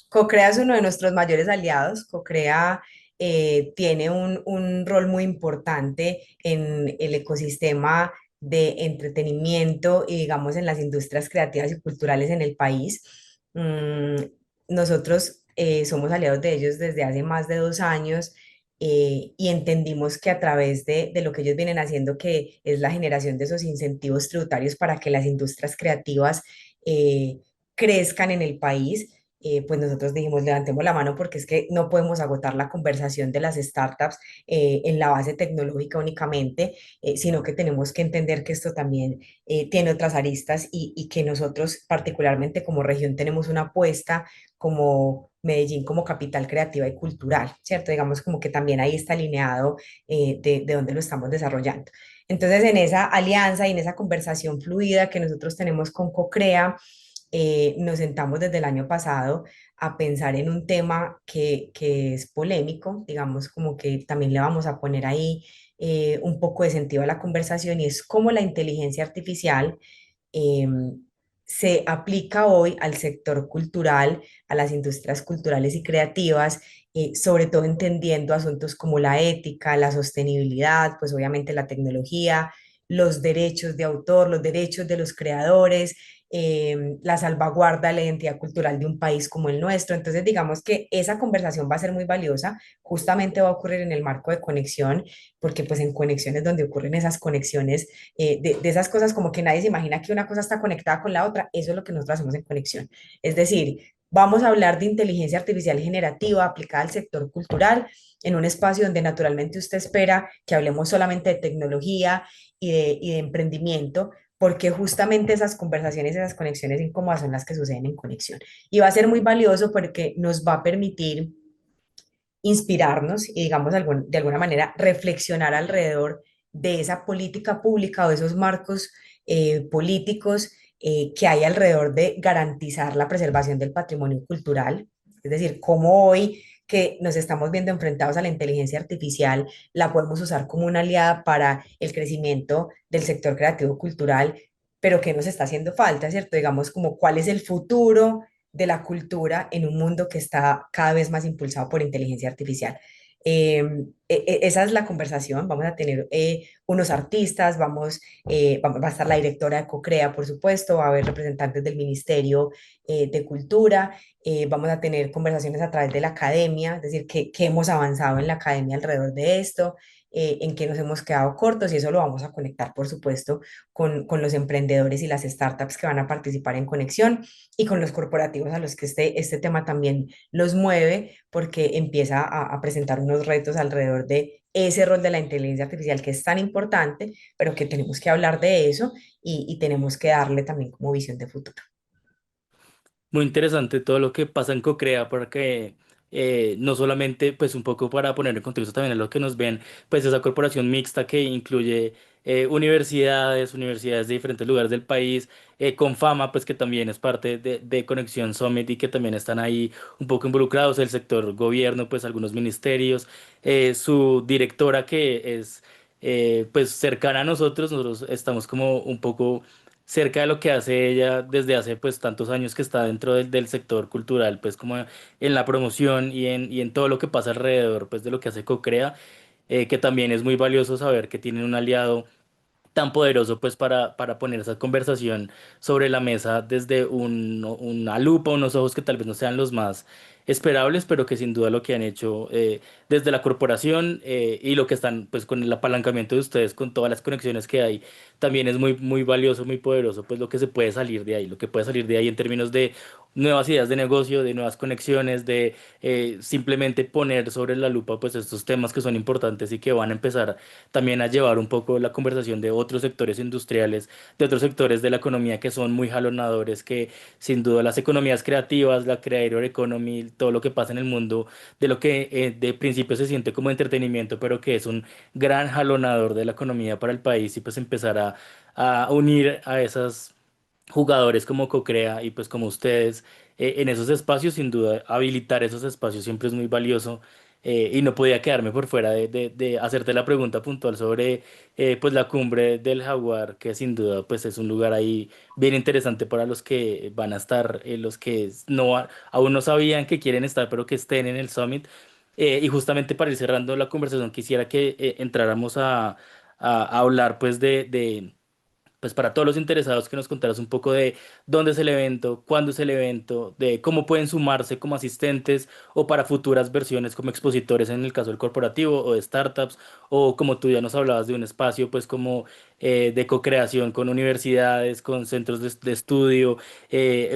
Cocrea es uno de nuestros mayores aliados. Cocrea tiene un rol muy importante en el ecosistema de entretenimiento y, digamos, en las industrias creativas y culturales en el país. Mm, nosotros somos aliados de ellos desde hace más de 2 años y entendimos que a través de lo que ellos vienen haciendo, que es la generación de esos incentivos tributarios para que las industrias creativas crezcan en el país, pues nosotros dijimos, levantemos la mano porque es que no podemos agotar la conversación de las startups en la base tecnológica únicamente, sino que tenemos que entender que esto también tiene otras aristas y que nosotros particularmente como región tenemos una apuesta como Medellín como capital creativa y cultural, ¿cierto? Digamos como que también ahí está alineado de dónde lo estamos desarrollando. Entonces, en esa alianza y en esa conversación fluida que nosotros tenemos con CoCrea, nos sentamos desde el año pasado a pensar en un tema que es polémico, digamos, como que también le vamos a poner ahí un poco de sentido a la conversación y es cómo la inteligencia artificial eh, se aplica hoy al sector cultural, a las industrias culturales y creativas, sobre todo entendiendo asuntos como la ética, la sostenibilidad, pues obviamente la tecnología, los derechos de autor, los derechos de los creadores, la salvaguarda de la identidad cultural de un país como el nuestro. Entonces, digamos que esa conversación va a ser muy valiosa, justamente va a ocurrir en el marco de conexión, porque pues en conexión es donde ocurren esas conexiones, de esas cosas como que nadie se imagina que una cosa está conectada con la otra, eso es lo que nosotros hacemos en conexión. Es decir, vamos a hablar de inteligencia artificial generativa aplicada al sector cultural en un espacio donde naturalmente usted espera que hablemos solamente de tecnología y de emprendimiento, porque justamente esas conversaciones, esas conexiones incómodas son las que suceden en conexión. Y va a ser muy valioso porque nos va a permitir inspirarnos y, digamos, de alguna manera, reflexionar alrededor de esa política pública o esos marcos políticos que hay alrededor de garantizar la preservación del patrimonio cultural. Es decir, cómo hoy que nos estamos viendo enfrentados a la inteligencia artificial, la podemos usar como una aliada para el crecimiento del sector creativo cultural, pero qué nos está haciendo falta, ¿cierto? Digamos, como cuál es el futuro de la cultura en un mundo que está cada vez más impulsado por inteligencia artificial. Esa es la conversación. Vamos a tener unos artistas, va a estar la directora de CoCrea, por supuesto, va a haber representantes del Ministerio de Cultura, vamos a tener conversaciones a través de la academia, es decir, qué hemos avanzado en la academia alrededor de esto, en qué nos hemos quedado cortos, y eso lo vamos a conectar, por supuesto, con los emprendedores y las startups que van a participar en Conexión y con los corporativos a los que este tema también los mueve, porque empieza a presentar unos retos alrededor de ese rol de la inteligencia artificial que es tan importante, pero que tenemos que hablar de eso y tenemos que darle también como visión de futuro. Muy interesante todo lo que pasa en Cocrea, porque no solamente, pues un poco para poner en contexto también a lo que nos ven, pues esa corporación mixta que incluye universidades de diferentes lugares del país, con fama, pues que también es parte de Conexión Summit y que también están ahí un poco involucrados, el sector gobierno, pues algunos ministerios, su directora que es pues cercana a nosotros, nosotros estamos como un poco cerca de lo que hace ella desde hace pues tantos años que está dentro del sector cultural, pues como en la promoción y en todo lo que pasa alrededor pues de lo que hace Cocrea, que también es muy valioso saber que tienen un aliado tan poderoso pues para poner esa conversación sobre la mesa desde una lupa, unos ojos que tal vez no sean los más esperables, pero que sin duda lo que han hecho desde la corporación y lo que están pues con el apalancamiento de ustedes, con todas las conexiones que hay, también es muy, muy valioso, muy poderoso pues lo que se puede salir de ahí, lo que puede salir de ahí en términos de nuevas ideas de negocio, de nuevas conexiones, de simplemente poner sobre la lupa pues estos temas que son importantes y que van a empezar también a llevar un poco la conversación de otros sectores industriales, de otros sectores de la economía que son muy jalonadores, que sin duda las economías creativas, la creator economy, todo lo que pasa en el mundo, de lo que de principio se siente como entretenimiento, pero que es un gran jalonador de la economía para el país y pues empezar a unir a esas jugadores como Cocrea y pues como ustedes en esos espacios, sin duda, habilitar esos espacios siempre es muy valioso. Y no podía quedarme por fuera de hacerte la pregunta puntual sobre pues la cumbre del Jaguar, que sin duda pues es un lugar ahí bien interesante para los que van a estar, los que aún no sabían que quieren estar, pero que estén en el Summit. Y justamente para ir cerrando la conversación, quisiera que entráramos a hablar pues pues para todos los interesados que nos contaras un poco de dónde es el evento, cuándo es el evento, de cómo pueden sumarse como asistentes o para futuras versiones como expositores en el caso del corporativo o de startups, o como tú ya nos hablabas de un espacio pues como de co-creación con universidades, con centros de estudio,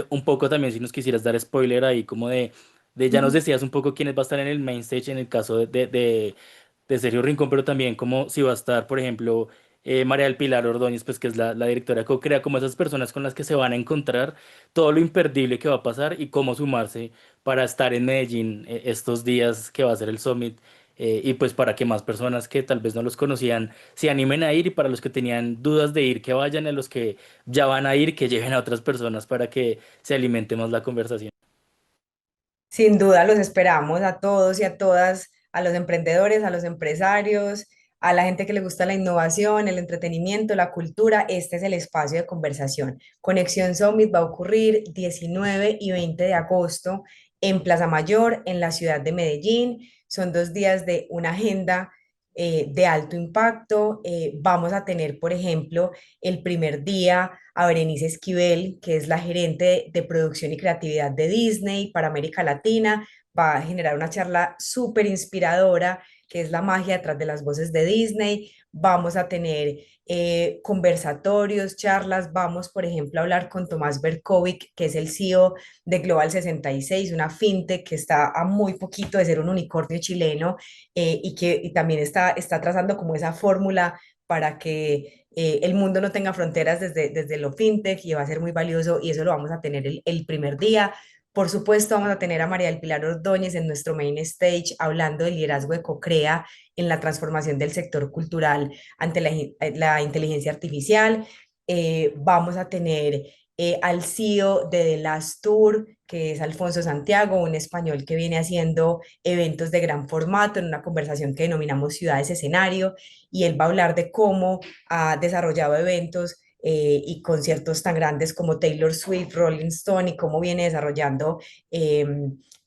un poco también si nos quisieras dar spoiler ahí como ya nos decías un poco quiénes va a estar en el main stage en el caso de Sergio Rincón, pero también como si va a estar, por ejemplo, María del Pilar Ordóñez, pues que es la directora de CoCrea, como esas personas con las que se van a encontrar, todo lo imperdible que va a pasar y cómo sumarse para estar en Medellín estos días que va a ser el Summit. Y pues para que más personas que tal vez no los conocían se animen a ir y para los que tenían dudas de ir, que vayan, a los que ya van a ir, que lleven a otras personas para que se alimente más la conversación. Sin duda los esperamos a todos y a todas, a los emprendedores, a los empresarios, a la gente que le gusta la innovación, el entretenimiento, la cultura. Este es el espacio de conversación. Conexión Summit va a ocurrir 19 y 20 de agosto en Plaza Mayor, en la ciudad de Medellín. Son 2 días de una agenda de alto impacto. Vamos a tener, por ejemplo, el primer día a Berenice Esquivel, que es la gerente de producción y creatividad de Disney para América Latina. Va a generar una charla súper inspiradora, que es la magia detrás de las voces de Disney. Vamos a tener conversatorios, charlas. Vamos, por ejemplo, a hablar con Tomás Berkovic, que es el CEO de Global 66, una fintech que está a muy poquito de ser un unicornio chileno, y que también está trazando como esa fórmula para que el mundo no tenga fronteras desde lo fintech, y va a ser muy valioso, y eso lo vamos a tener el primer día. Por supuesto, vamos a tener a María del Pilar Ordóñez en nuestro main stage hablando del liderazgo de CoCrea en la transformación del sector cultural ante la inteligencia artificial. Vamos a tener al CEO de The Last Tour, que es Alfonso Santiago, un español que viene haciendo eventos de gran formato en una conversación que denominamos Ciudades Escenario, y él va a hablar de cómo ha desarrollado eventos y conciertos tan grandes como Taylor Swift, Rolling Stone, y cómo viene desarrollando, eh,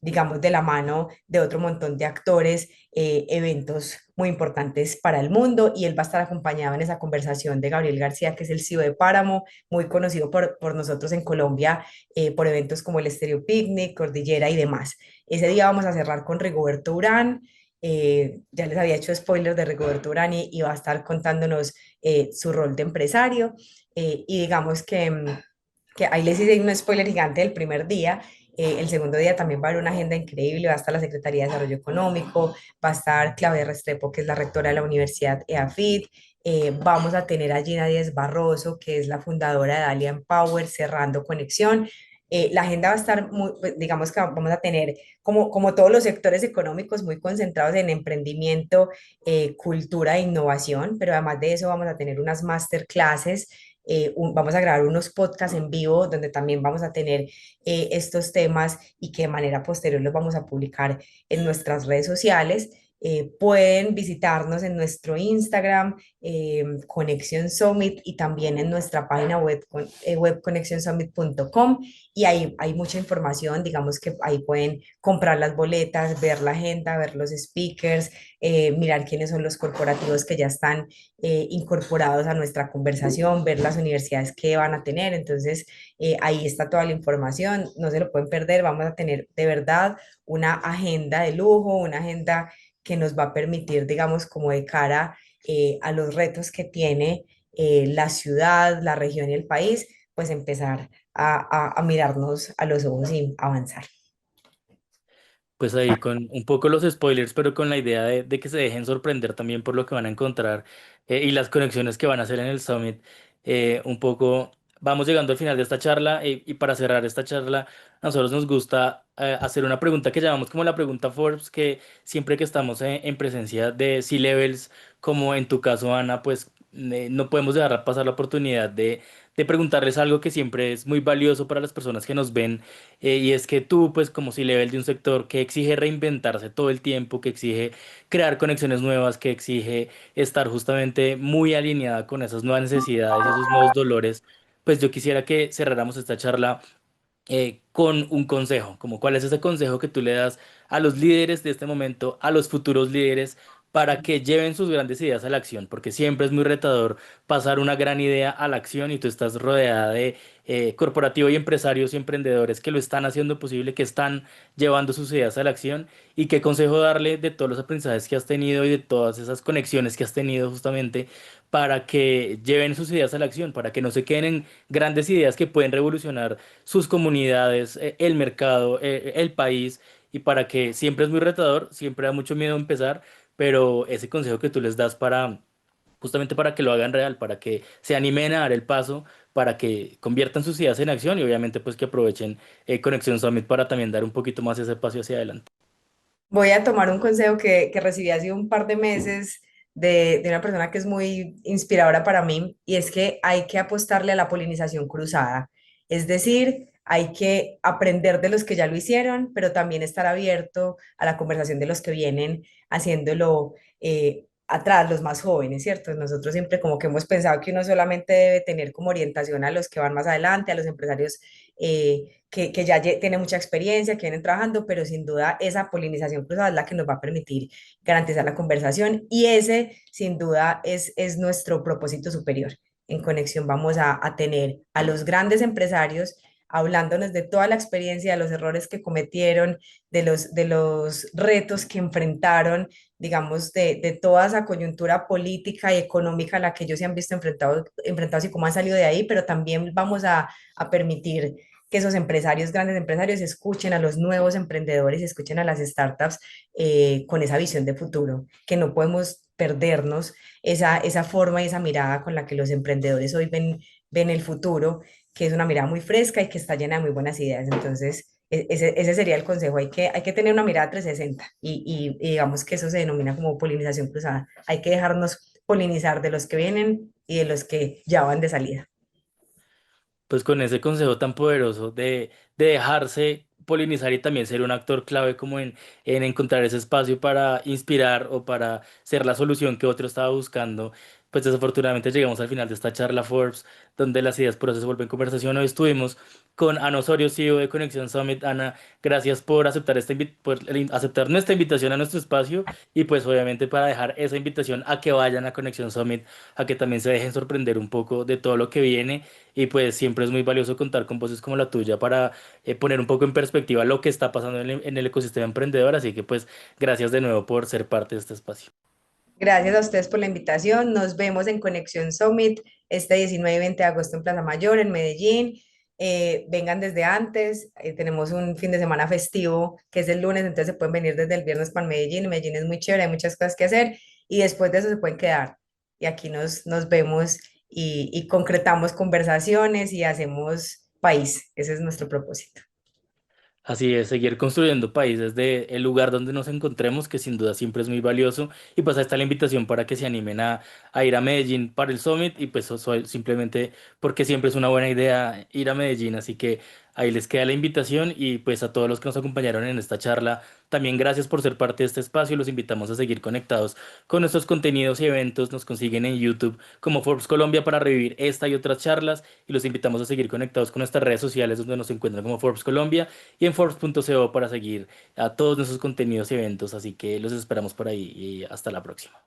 digamos, de la mano de otro montón de actores, eventos muy importantes para el mundo. Y él va a estar acompañado en esa conversación de Gabriel García, que es el CEO de Páramo, muy conocido por nosotros en Colombia, por eventos como el Estéreo Picnic, Cordillera y demás. Ese día vamos a cerrar con Rigoberto Urán. Ya les había hecho spoilers de Rigoberto Urán, y va a estar contándonos su rol de empresario. Y digamos que ahí les hice un spoiler gigante del primer día. El segundo día también va a haber una agenda increíble. Va a estar la Secretaría de Desarrollo Económico, va a estar Claudia Restrepo, que es la rectora de la Universidad EAFIT. Vamos a tener a Gina Díez Barroso, que es la fundadora de Dalia Empower, cerrando conexión. La agenda va a estar muy, pues, digamos que vamos a tener como todos los sectores económicos muy concentrados en emprendimiento, cultura e innovación, pero además de eso vamos a tener unas masterclasses. Vamos a grabar unos podcasts en vivo donde también vamos a tener estos temas, y que de manera posterior los vamos a publicar en nuestras redes sociales. Pueden visitarnos en nuestro Instagram, Conexión Summit, y también en nuestra página web, webconexionsummit.com, y ahí hay mucha información. Digamos que ahí pueden comprar las boletas, ver la agenda, ver los speakers, mirar quiénes son los corporativos que ya están incorporados a nuestra conversación, ver las universidades que van a tener. Entonces, ahí está toda la información, no se lo pueden perder. Vamos a tener de verdad una agenda de lujo, una agenda que nos va a permitir, digamos, como de cara a los retos que tiene la ciudad, la región y el país, pues empezar a mirarnos a los ojos y avanzar. Pues ahí con un poco los spoilers, pero con la idea de que se dejen sorprender también por lo que van a encontrar, y las conexiones que van a hacer en el Summit. Un poco vamos llegando al final de esta charla, y para cerrar esta charla, a nosotros nos gusta hacer una pregunta que llamamos como la pregunta Forbes, que siempre que estamos en presencia de C-Levels, como en tu caso, Ana, pues no podemos dejar pasar la oportunidad de preguntarles algo que siempre es muy valioso para las personas que nos ven. Y es que tú, pues como si level de un sector que exige reinventarse todo el tiempo, que exige crear conexiones nuevas, que exige estar justamente muy alineada con esas nuevas necesidades y esos nuevos dolores, pues yo quisiera que cerráramos esta charla con un consejo, como cuál es ese consejo que tú le das a los líderes de este momento, a los futuros líderes, para que lleven sus grandes ideas a la acción, porque siempre es muy retador pasar una gran idea a la acción, y tú estás rodeada de corporativos y empresarios y emprendedores que lo están haciendo posible, que están llevando sus ideas a la acción. ¿Y qué consejo darle de todos los aprendizajes que has tenido y de todas esas conexiones que has tenido justamente para que lleven sus ideas a la acción, para que no se queden en grandes ideas que pueden revolucionar sus comunidades, el mercado, el país, y para que siempre es muy retador, siempre da mucho miedo empezar, pero ese consejo que tú les das para justamente para que lo hagan real, para que se animen a dar el paso, para que conviertan sus ideas en acción, y obviamente pues que aprovechen Conexión Summit para también dar un poquito más ese paso hacia adelante. Voy a tomar un consejo que recibí hace un par de meses de una persona que es muy inspiradora para mí, y es que hay que apostarle a la polinización cruzada. Es decir, hay que aprender de los que ya lo hicieron, pero también estar abierto a la conversación de los que vienen haciéndolo atrás, los más jóvenes, ¿cierto? Nosotros siempre como que hemos pensado que uno solamente debe tener como orientación a los que van más adelante, a los empresarios que ya tienen mucha experiencia, que vienen trabajando, pero sin duda esa polinización cruzada es la que nos va a permitir garantizar la conversación y ese sin duda es nuestro propósito superior. En Conexión vamos a tener a los grandes empresarios hablándonos de toda la experiencia, de los errores que cometieron, de los retos que enfrentaron, digamos, de toda esa coyuntura política y económica a la que ellos se han visto enfrentados y cómo han salido de ahí, pero también vamos a permitir que esos empresarios, grandes empresarios, escuchen a los nuevos emprendedores, escuchen a las startups con esa visión de futuro, que no podemos perdernos esa forma y esa mirada con la que los emprendedores hoy ven el futuro, que es una mirada muy fresca y que está llena de muy buenas ideas. Entonces, ese sería el consejo. Hay que tener una mirada 360 y digamos que eso se denomina como polinización cruzada. Hay que dejarnos polinizar de los que vienen y de los que ya van de salida. Pues con ese consejo tan poderoso de dejarse polinizar y también ser un actor clave como en encontrar ese espacio para inspirar o para ser la solución que otro estaba buscando, pues desafortunadamente llegamos al final de esta charla Forbes, donde las ideas por eso se vuelven conversación. Hoy estuvimos con Ana Osorio, CEO de Conexión Summit. Ana, gracias por aceptar aceptar nuestra invitación a nuestro espacio y pues obviamente para dejar esa invitación a que vayan a Conexión Summit, a que también se dejen sorprender un poco de todo lo que viene y pues siempre es muy valioso contar con voces como la tuya para poner un poco en perspectiva lo que está pasando en el ecosistema emprendedor. Así que pues gracias de nuevo por ser parte de este espacio. Gracias a ustedes por la invitación. Nos vemos en Conexión Summit este 19 y 20 de agosto en Plaza Mayor, en Medellín. Vengan desde antes. Tenemos un fin de semana festivo que es el lunes, entonces se pueden venir desde el viernes para Medellín. Medellín es muy chévere, hay muchas cosas que hacer y después de eso se pueden quedar. Y aquí nos vemos y concretamos conversaciones y hacemos país. Ese es nuestro propósito. Así es, seguir construyendo países de el lugar donde nos encontremos, que sin duda siempre es muy valioso. Y pues ahí está la invitación para que se animen a ir a Medellín para el Summit. Y pues simplemente porque siempre es una buena idea ir a Medellín. Así que ahí les queda la invitación. Y pues a todos los que nos acompañaron en esta charla, también gracias por ser parte de este espacio. Los invitamos a seguir conectados con nuestros contenidos y eventos. Nos consiguen en YouTube como Forbes Colombia para revivir esta y otras charlas. Y los invitamos a seguir conectados con nuestras redes sociales donde nos encuentran como Forbes Colombia y en Forbes.co para seguir a todos nuestros contenidos y eventos. Así que los esperamos por ahí y hasta la próxima.